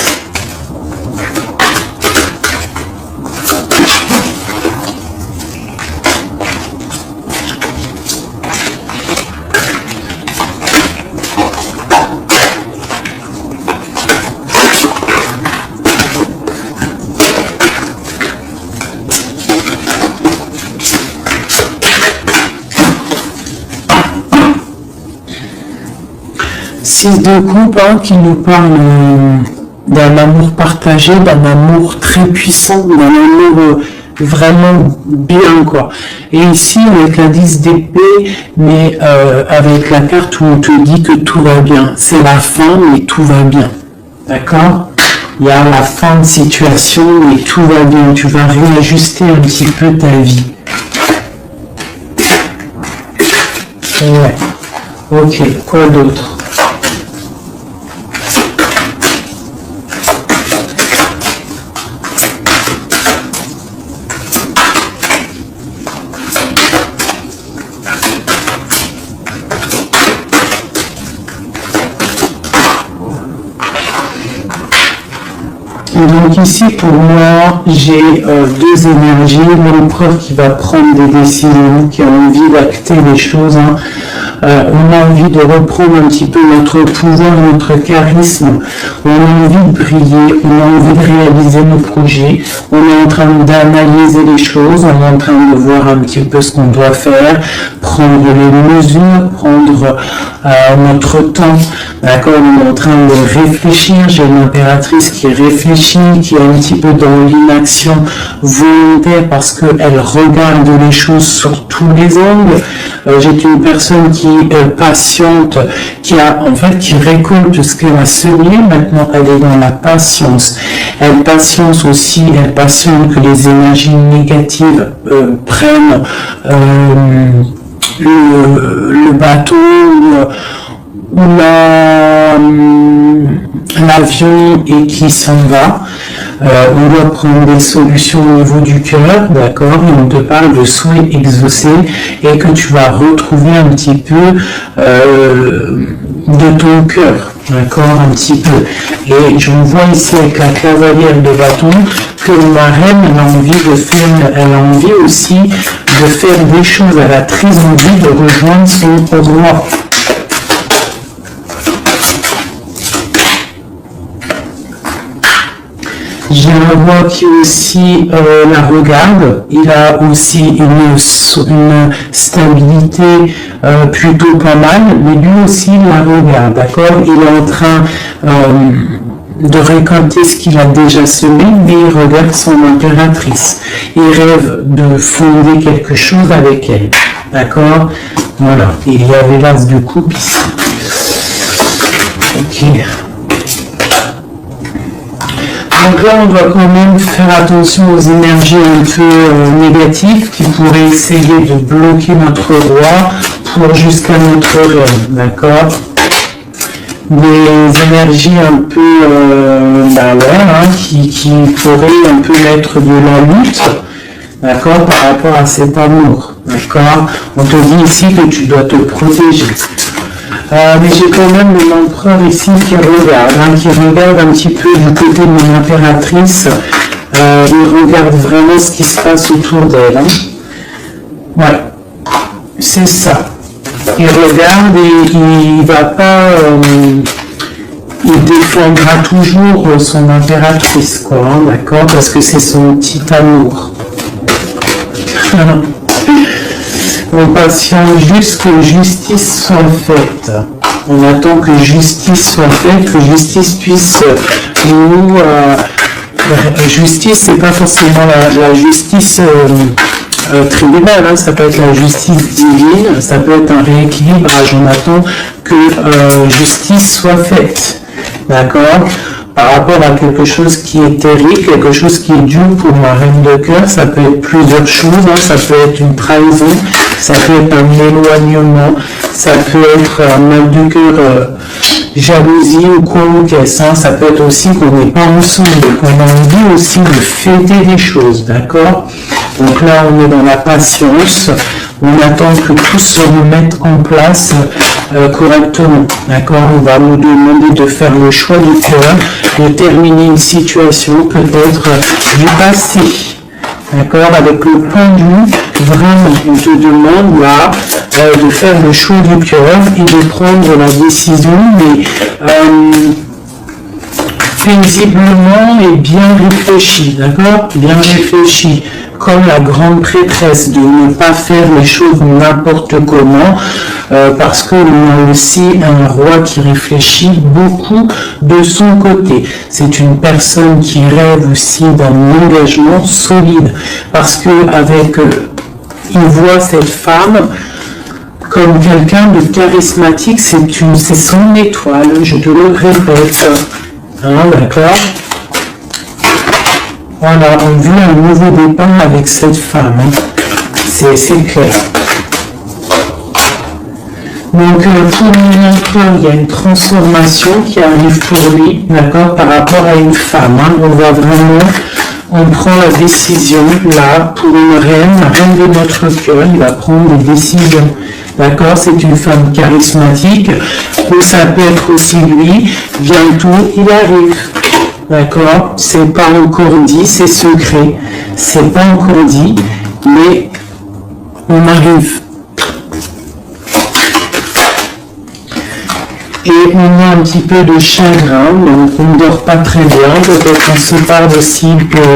Six de coupe qui nous parle d'un amour partagé, d'un amour très puissant, d'un amour vraiment bien quoi. Et ici avec la 10 d'épée, mais avec la carte où on te dit que tout va bien. C'est la fin, mais tout va bien. D'accord? Il y a la fin de situation, mais tout va bien. Tu vas réajuster un petit peu ta vie. Ouais. Ok, quoi d'autre? Donc ici pour moi j'ai deux énergies, l'empereur qui va prendre des décisions, qui a envie d'acter les choses, hein. On a envie de reprendre un petit peu notre pouvoir, notre charisme, on a envie de briller, on a envie de réaliser nos projets, on est en train d'analyser les choses, on est en train de voir un petit peu ce qu'on doit faire, prendre les mesures, prendre notre temps, d'accord, on est en train de réfléchir, j'ai une impératrice qui réfléchit, qui est un petit peu dans l'inaction volontaire parce qu'elle regarde les choses sur tous les angles. J'ai une personne qui est patiente, qui récolte ce qu'elle a semé. Maintenant, elle est dans la patience. Elle patience aussi, elle patiente que les énergies négatives prennent le bateau ou l'avion et qui s'en va. On doit prendre des solutions au niveau du cœur, d'accord, et on te parle de souhaits exaucés et que tu vas retrouver un petit peu de ton cœur, d'accord, un petit peu. Et je vois ici avec la cavalière de bâton que ma reine, elle a envie aussi de faire des choses, elle a très envie de rejoindre son roi. J'ai un roi qui aussi la regarde, il a aussi une stabilité plutôt pas mal, mais lui aussi il la regarde, d'accord? Il est en train de récolter ce qu'il a déjà semé, mais il regarde son impératrice. Il rêve de fonder quelque chose avec elle, d'accord? Voilà, il y avait l'as de coupe ici. Ok. Donc là, on doit quand même faire attention aux énergies un peu négatives qui pourraient essayer de bloquer notre roi pour jusqu'à notre reine, d'accord? Des énergies un peu, qui pourraient un peu mettre de la lutte, d'accord, par rapport à cet amour, d'accord? On te dit ici que tu dois te protéger. Mais j'ai quand même l'empereur ici qui regarde un petit peu du côté de mon impératrice. Il regarde vraiment ce qui se passe autour d'elle. Hein. Ouais, c'est ça. Il regarde et il va pas... il défendra toujours son impératrice, quoi, hein, d'accord, parce que c'est son petit amour. On patiente juste que justice soit faite. On attend que justice soit faite, que justice puisse nous... justice, c'est pas forcément la justice tribunale, hein, ça peut être la justice divine, ça peut être un rééquilibrage. On attend que justice soit faite. D'accord? Par rapport à quelque chose qui est terrible, quelque chose qui est dur pour ma reine de cœur, ça peut être plusieurs choses, hein. Ça peut être une trahison, ça peut être un éloignement, ça peut être un mal de cœur, jalousie ou quoi ou qu'est-ce, hein. Ça peut être aussi qu'on n'est pas ensemble, qu'on a envie aussi de fêter des choses, d'accord? Donc là, on est dans la patience, On attend que tout se remette en place correctement. D'accord? On va nous demander de faire le choix du cœur, de terminer une situation peut-être du passé. D'accord? Avec le pendu, vraiment, on te demande là de faire le choix du cœur et de prendre la décision, mais paisiblement et bien réfléchi, d'accord? Bien réfléchi, comme la grande prêtresse, de ne pas faire les choses n'importe comment, parce que l'on a aussi un roi qui réfléchit beaucoup de son côté. C'est une personne qui rêve aussi d'un engagement solide, parce que avec il voit cette femme comme quelqu'un de charismatique, c'est son étoile, je te le répète. Hein, d'accord? Voilà, on vit un nouveau départ avec cette femme. Hein. C'est clair. Donc, pour l'empereur, il y a une transformation qui arrive pour lui, d'accord, par rapport à une femme. Hein. On voit vraiment, on prend la décision, là, pour une reine, la reine de notre cœur, il va prendre des décisions. D'accord, c'est une femme charismatique, ou ça peut être aussi lui, bientôt il arrive. D'accord, c'est pas encore dit, c'est secret, c'est pas encore dit, mais on arrive. Et on a un petit peu de chagrin, donc on ne dort pas très bien, peut-être on se parle aussi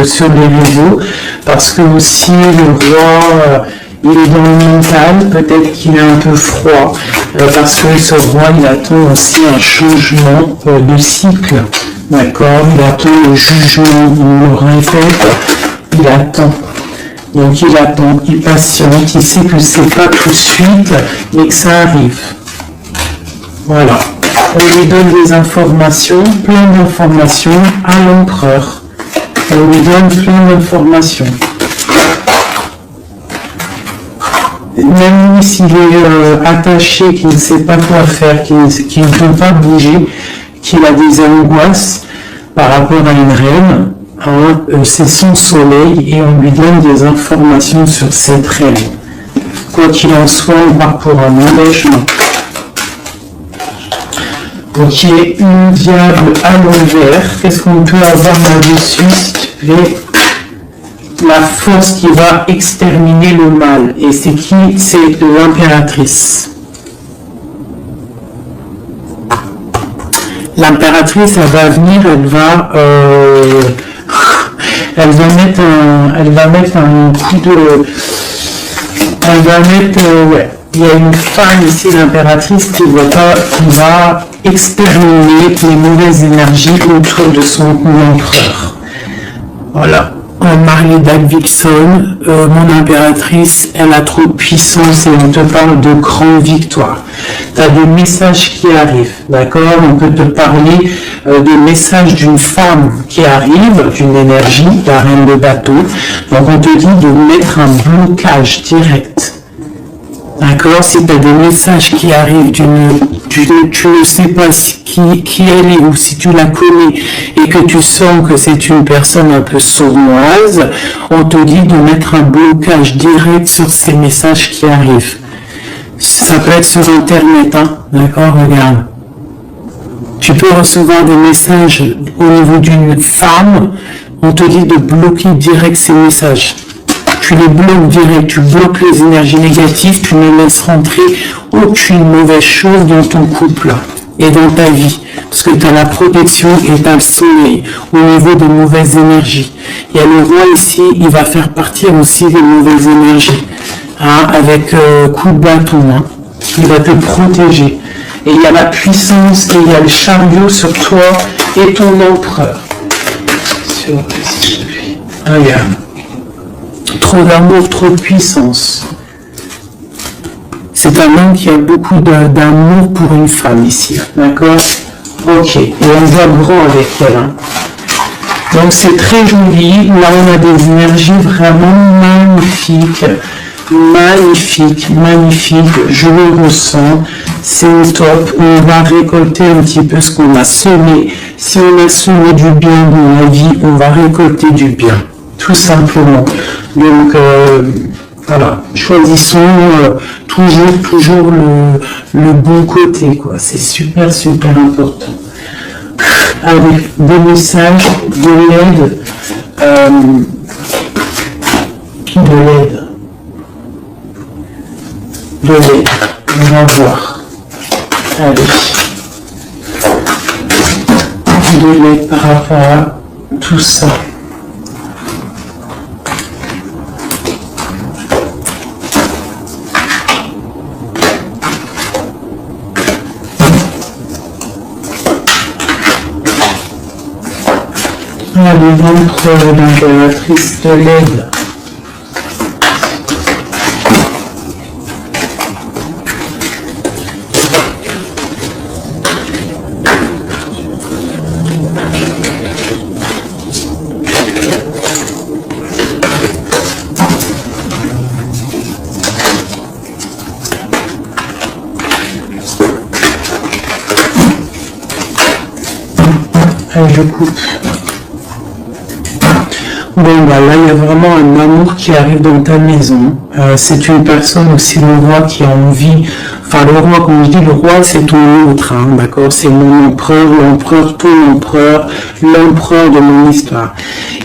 sur les réseaux, parce que aussi le roi... il est dans le mental, peut-être qu'il est un peu froid, parce que ce roi, il attend aussi un changement de cycle. D'accord? Il attend le jugement, il le répète, il attend. Donc il attend, il patiente, il sait que c'est pas tout de suite, mais que ça arrive. Voilà. On lui donne des informations, plein d'informations à l'empereur. On lui donne plein d'informations. Même s'il est attaché, qu'il ne sait pas quoi faire, qu'il ne peut pas bouger, qu'il a des angoisses par rapport à une reine, hein, c'est son soleil et on lui donne des informations sur cette reine. Quoi qu'il en soit, on part pour un engagement. Ok, une diable à l'envers. Qu'est-ce qu'on peut avoir là-dessus, s'il te plaît? La force qui va exterminer le mal. Et c'est qui? C'est l'impératrice. L'impératrice, elle va venir, elle va mettre un coup de... Elle va mettre... ouais. Il y a une femme ici, l'impératrice, qui va exterminer les mauvaises énergies autour de son empereur. Voilà. Marie Davidson, mon impératrice, elle a trop de puissance et on te parle de grandes victoires. Tu as des messages qui arrivent, d'accord? On peut te parler des messages d'une femme qui arrive, d'une énergie, la reine de bateau. Donc on te dit de mettre un blocage direct. D'accord? Si tu as des messages qui arrivent, tu ne sais pas qui elle est ou si tu la connais et que tu sens que c'est une personne un peu sournoise, on te dit de mettre un blocage direct sur ces messages qui arrivent. Ça peut être sur Internet, hein? D'accord? Regarde. Tu peux recevoir des messages au niveau d'une femme, on te dit de bloquer direct ces messages. Tu les bloques direct, tu bloques les énergies négatives, tu ne laisses rentrer aucune mauvaise chose dans ton couple et dans ta vie. Parce que tu as la protection et tu as le soleil au niveau des mauvaises énergies. Il y a le roi ici, il va faire partir aussi des mauvaises énergies. Hein, avec coup de bâton. Hein. Il va te protéger. Et il y a la puissance et il y a le chariot sur toi et ton empereur. Regarde. Trop d'amour, trop de puissance. C'est un homme qui a beaucoup d'amour pour une femme ici, d'accord? Ok, et on voit grand avec elle. Hein. Donc c'est très joli, là on a des énergies vraiment magnifiques, magnifiques, je le ressens, c'est au top, on va récolter un petit peu ce qu'on a semé. Si on a semé du bien dans la vie, on va récolter du bien. Tout simplement. Donc, Voilà, choisissons toujours le bon côté, quoi. C'est super important. Avec des messages, de l'aide, on va voir. Allez. De l'aide par rapport à tout ça. Allez, l'empereur, l'impératrice de l'aide. Allez, je coupe. Bon, bah là, il y a vraiment un amour qui arrive dans ta maison. C'est une personne aussi, le roi, qui a envie. Enfin, le roi, comme je dis, le roi, c'est ton autre, hein, d'accord? C'est mon empereur, ton empereur, l'empereur de mon histoire.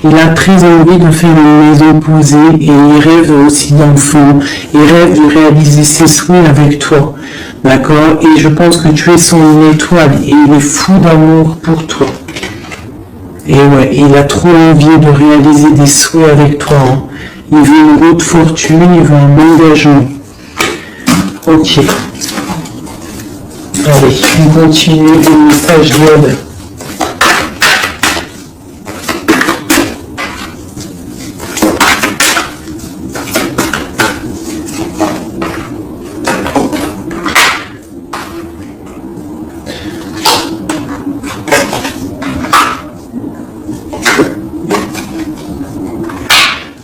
Il a très envie de faire une maison posée et il rêve aussi d'enfant. Il rêve de réaliser ses souhaits avec toi, d'accord? Et je pense que tu es son étoile et il est fou d'amour pour toi. Et ouais, il a trop envie de réaliser des souhaits avec toi. Hein. Il veut une haute fortune, il veut un engagement. Ok. Allez, on continue le message d'aide.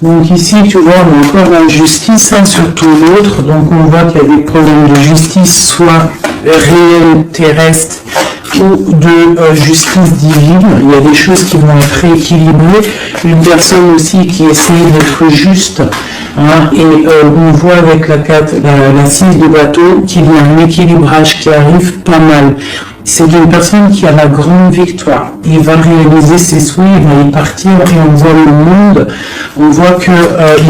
Donc ici, tu vois, on a encore la justice, hein, surtout l'autre. Donc on voit qu'il y a des problèmes de justice, soit réelle, terrestre, ou de justice divine. Il y a des choses qui vont être rééquilibrées. Une personne aussi qui essaie d'être juste. Hein, et on voit avec la 6 de bateau qu'il y a un équilibrage qui arrive pas mal. C'est une personne qui a la grande victoire. Il va réaliser ses souhaits, il va y partir et on voit le monde. On voit qu'il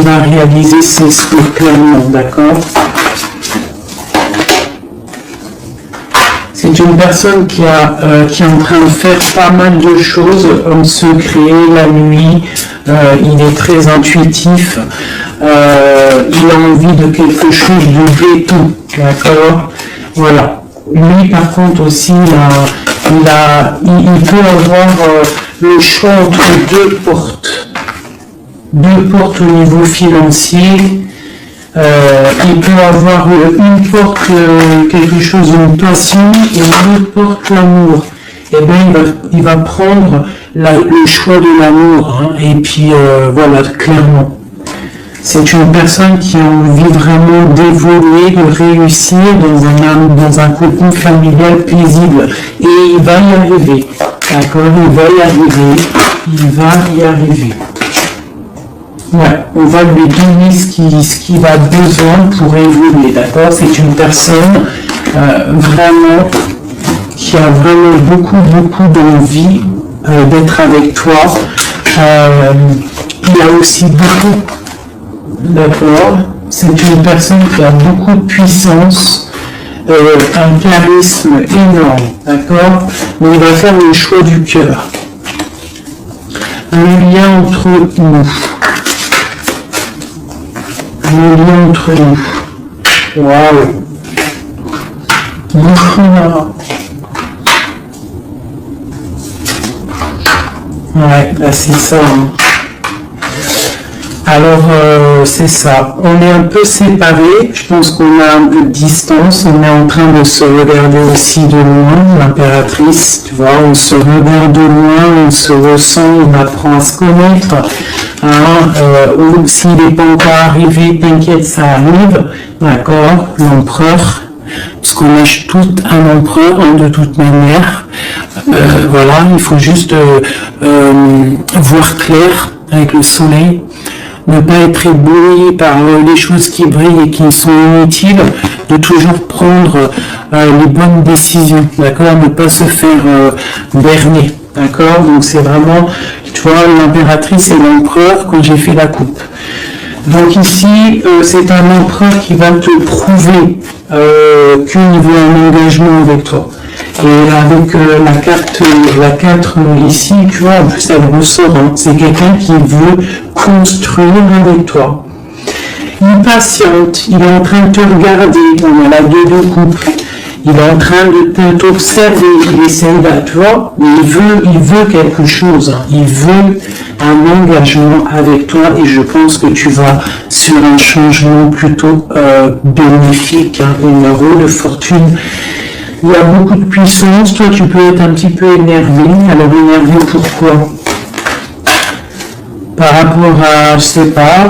va réaliser ses souhaits clairement, d'accord? C'est une personne qui est en train de faire pas mal de choses en secret, la nuit. Il est très intuitif. Il a envie de quelque chose de béton, d'accord? Voilà. Lui, par contre, aussi, il peut avoir le choix entre deux portes. Deux portes au niveau financier. Il peut avoir une porte, quelque chose, une passion, et une autre porte, l'amour. Et bien, il va prendre le choix de l'amour. Hein, et puis, voilà, clairement. C'est une personne qui a envie vraiment d'évoluer, de réussir dans un cocon familial paisible. Et il va y arriver. D'accord? Il va y arriver. Ouais, on va lui donner ce qu'il a besoin pour évoluer. D'accord? C'est une personne vraiment qui a vraiment beaucoup d'envie d'être avec toi. Il a aussi beaucoup. D'accord, c'est une personne qui a beaucoup de puissance, un charisme énorme, d'accord, mais il va faire le choix du cœur. Le lien entre nous. Waouh. Ouais, là c'est ça. Hein. Alors, c'est ça. On est un peu séparés. Je pense qu'on a un peu de distance. On est en train de se regarder aussi de loin. L'impératrice, tu vois, on se regarde de loin, on se ressent, on apprend à se connaître. Hein, ou s'il n'est pas encore arrivé, t'inquiète, ça arrive. D'accord, l'empereur. Parce qu'on est tout un empereur, hein, de toute manière. Voilà, il faut juste voir clair avec le soleil. ne pas être ébloui par les choses qui brillent et qui sont inutiles, de toujours prendre les bonnes décisions, d'accord, ne pas se faire berner, d'accord, donc c'est vraiment, tu vois, l'impératrice et l'empereur quand j'ai fait la coupe. Donc ici, c'est un empereur qui va te prouver qu'il veut un engagement avec toi. Et avec la 4 ici, tu vois, en plus elle ressort, hein, c'est quelqu'un qui veut construire avec toi. Il patiente, il est en train de te regarder, on a la 2 de coupe, il est en train de t'observer, il essaie de, tu vois, il veut quelque chose, hein, il veut un engagement avec toi et je pense que tu vas sur un changement plutôt bénéfique, hein, une roue de fortune. Il y a beaucoup de puissance, toi tu peux être un petit peu énervé. Alors énervé pourquoi? Par rapport à, je sais pas,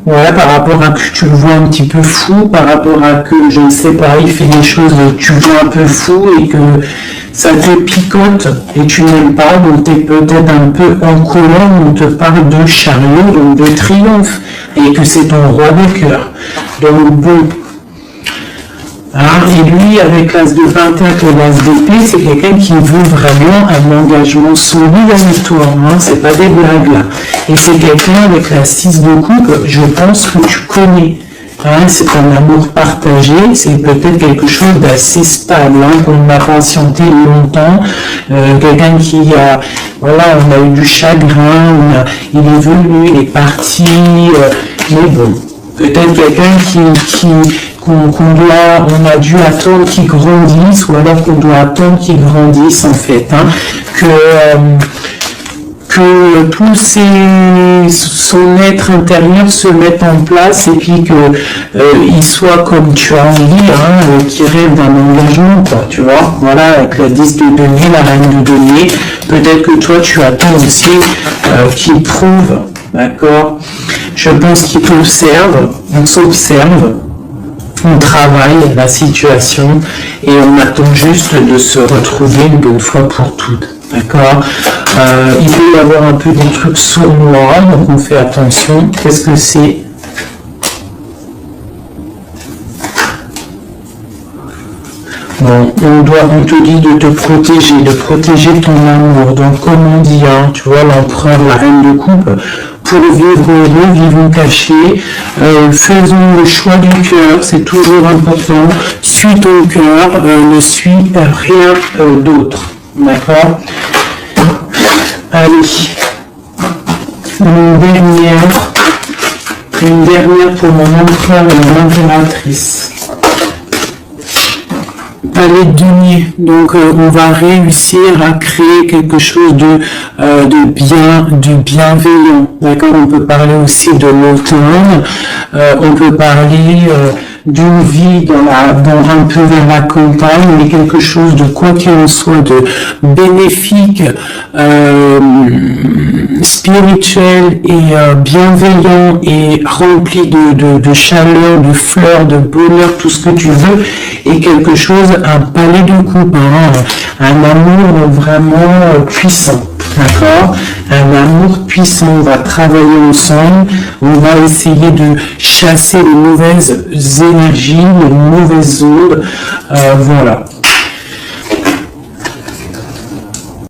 ouais, par rapport à que tu le vois un petit peu fou, par rapport à que, je ne sais pas, il fait des choses que tu vois un peu fou et que ça te picote et tu n'aimes pas, donc tu es peut-être un peu en colère, on te parle de chariot, donc de triomphe, et que c'est ton roi de cœur. Donc bon. Et lui, avec l'as de pentacle et l'as d'épée, c'est quelqu'un qui veut vraiment un engagement solide avec toi. Hein, c'est pas des blagues là. Et c'est quelqu'un avec la 6 de coupe, je pense que tu connais. Hein, c'est un amour partagé, c'est peut-être quelque chose d'assez stable, hein, qu'on a patienté longtemps. Quelqu'un qui a, voilà, on a eu du chagrin, il est venu, il est parti, mais bon, peut-être quelqu'un on a dû attendre qu'il grandisse, ou alors qu'on doit attendre qu'il grandisse en fait, hein, que tout son être intérieur se mette en place et puis qu'il soit comme tu as envie, hein, qui rêve d'un engagement, quoi, tu vois, voilà, avec la 10 de denier, la reine de denier, peut-être que toi tu attends aussi qu'il prouve, d'accord, je pense qu'il t'observe, on s'observe, on travaille la situation et on attend juste de se retrouver une bonne fois pour toutes. D'accord, il peut y avoir un peu des trucs sournois, donc on fait attention. Qu'est-ce que c'est? Bon, on te dit de te protéger, de protéger ton amour. Donc comme on dit, hein, tu vois, l'empereur, la reine de coupe, pour vivre heureux, vivons cachés, faisons le choix du cœur, c'est toujours important. Suis ton cœur, ne suis rien d'autre. D'accord? Allez, une dernière pour mon empereur et mon impératrice. Allez, denier. Donc on va réussir à créer quelque chose de bienveillant. D'accord, on peut parler aussi de l'automne, on peut parler d'une vie dans un peu vers la campagne, mais quelque chose de quoi qu'il en soit de bénéfique, spirituel et bienveillant et rempli de chaleur, de fleurs, de bonheur, tout ce que tu veux, et quelque chose, un palais de coupe, hein, un amour vraiment puissant. D'accord? Un amour puissant, on va travailler ensemble, on va essayer de chasser les mauvaises énergies, les mauvaises ondes, voilà.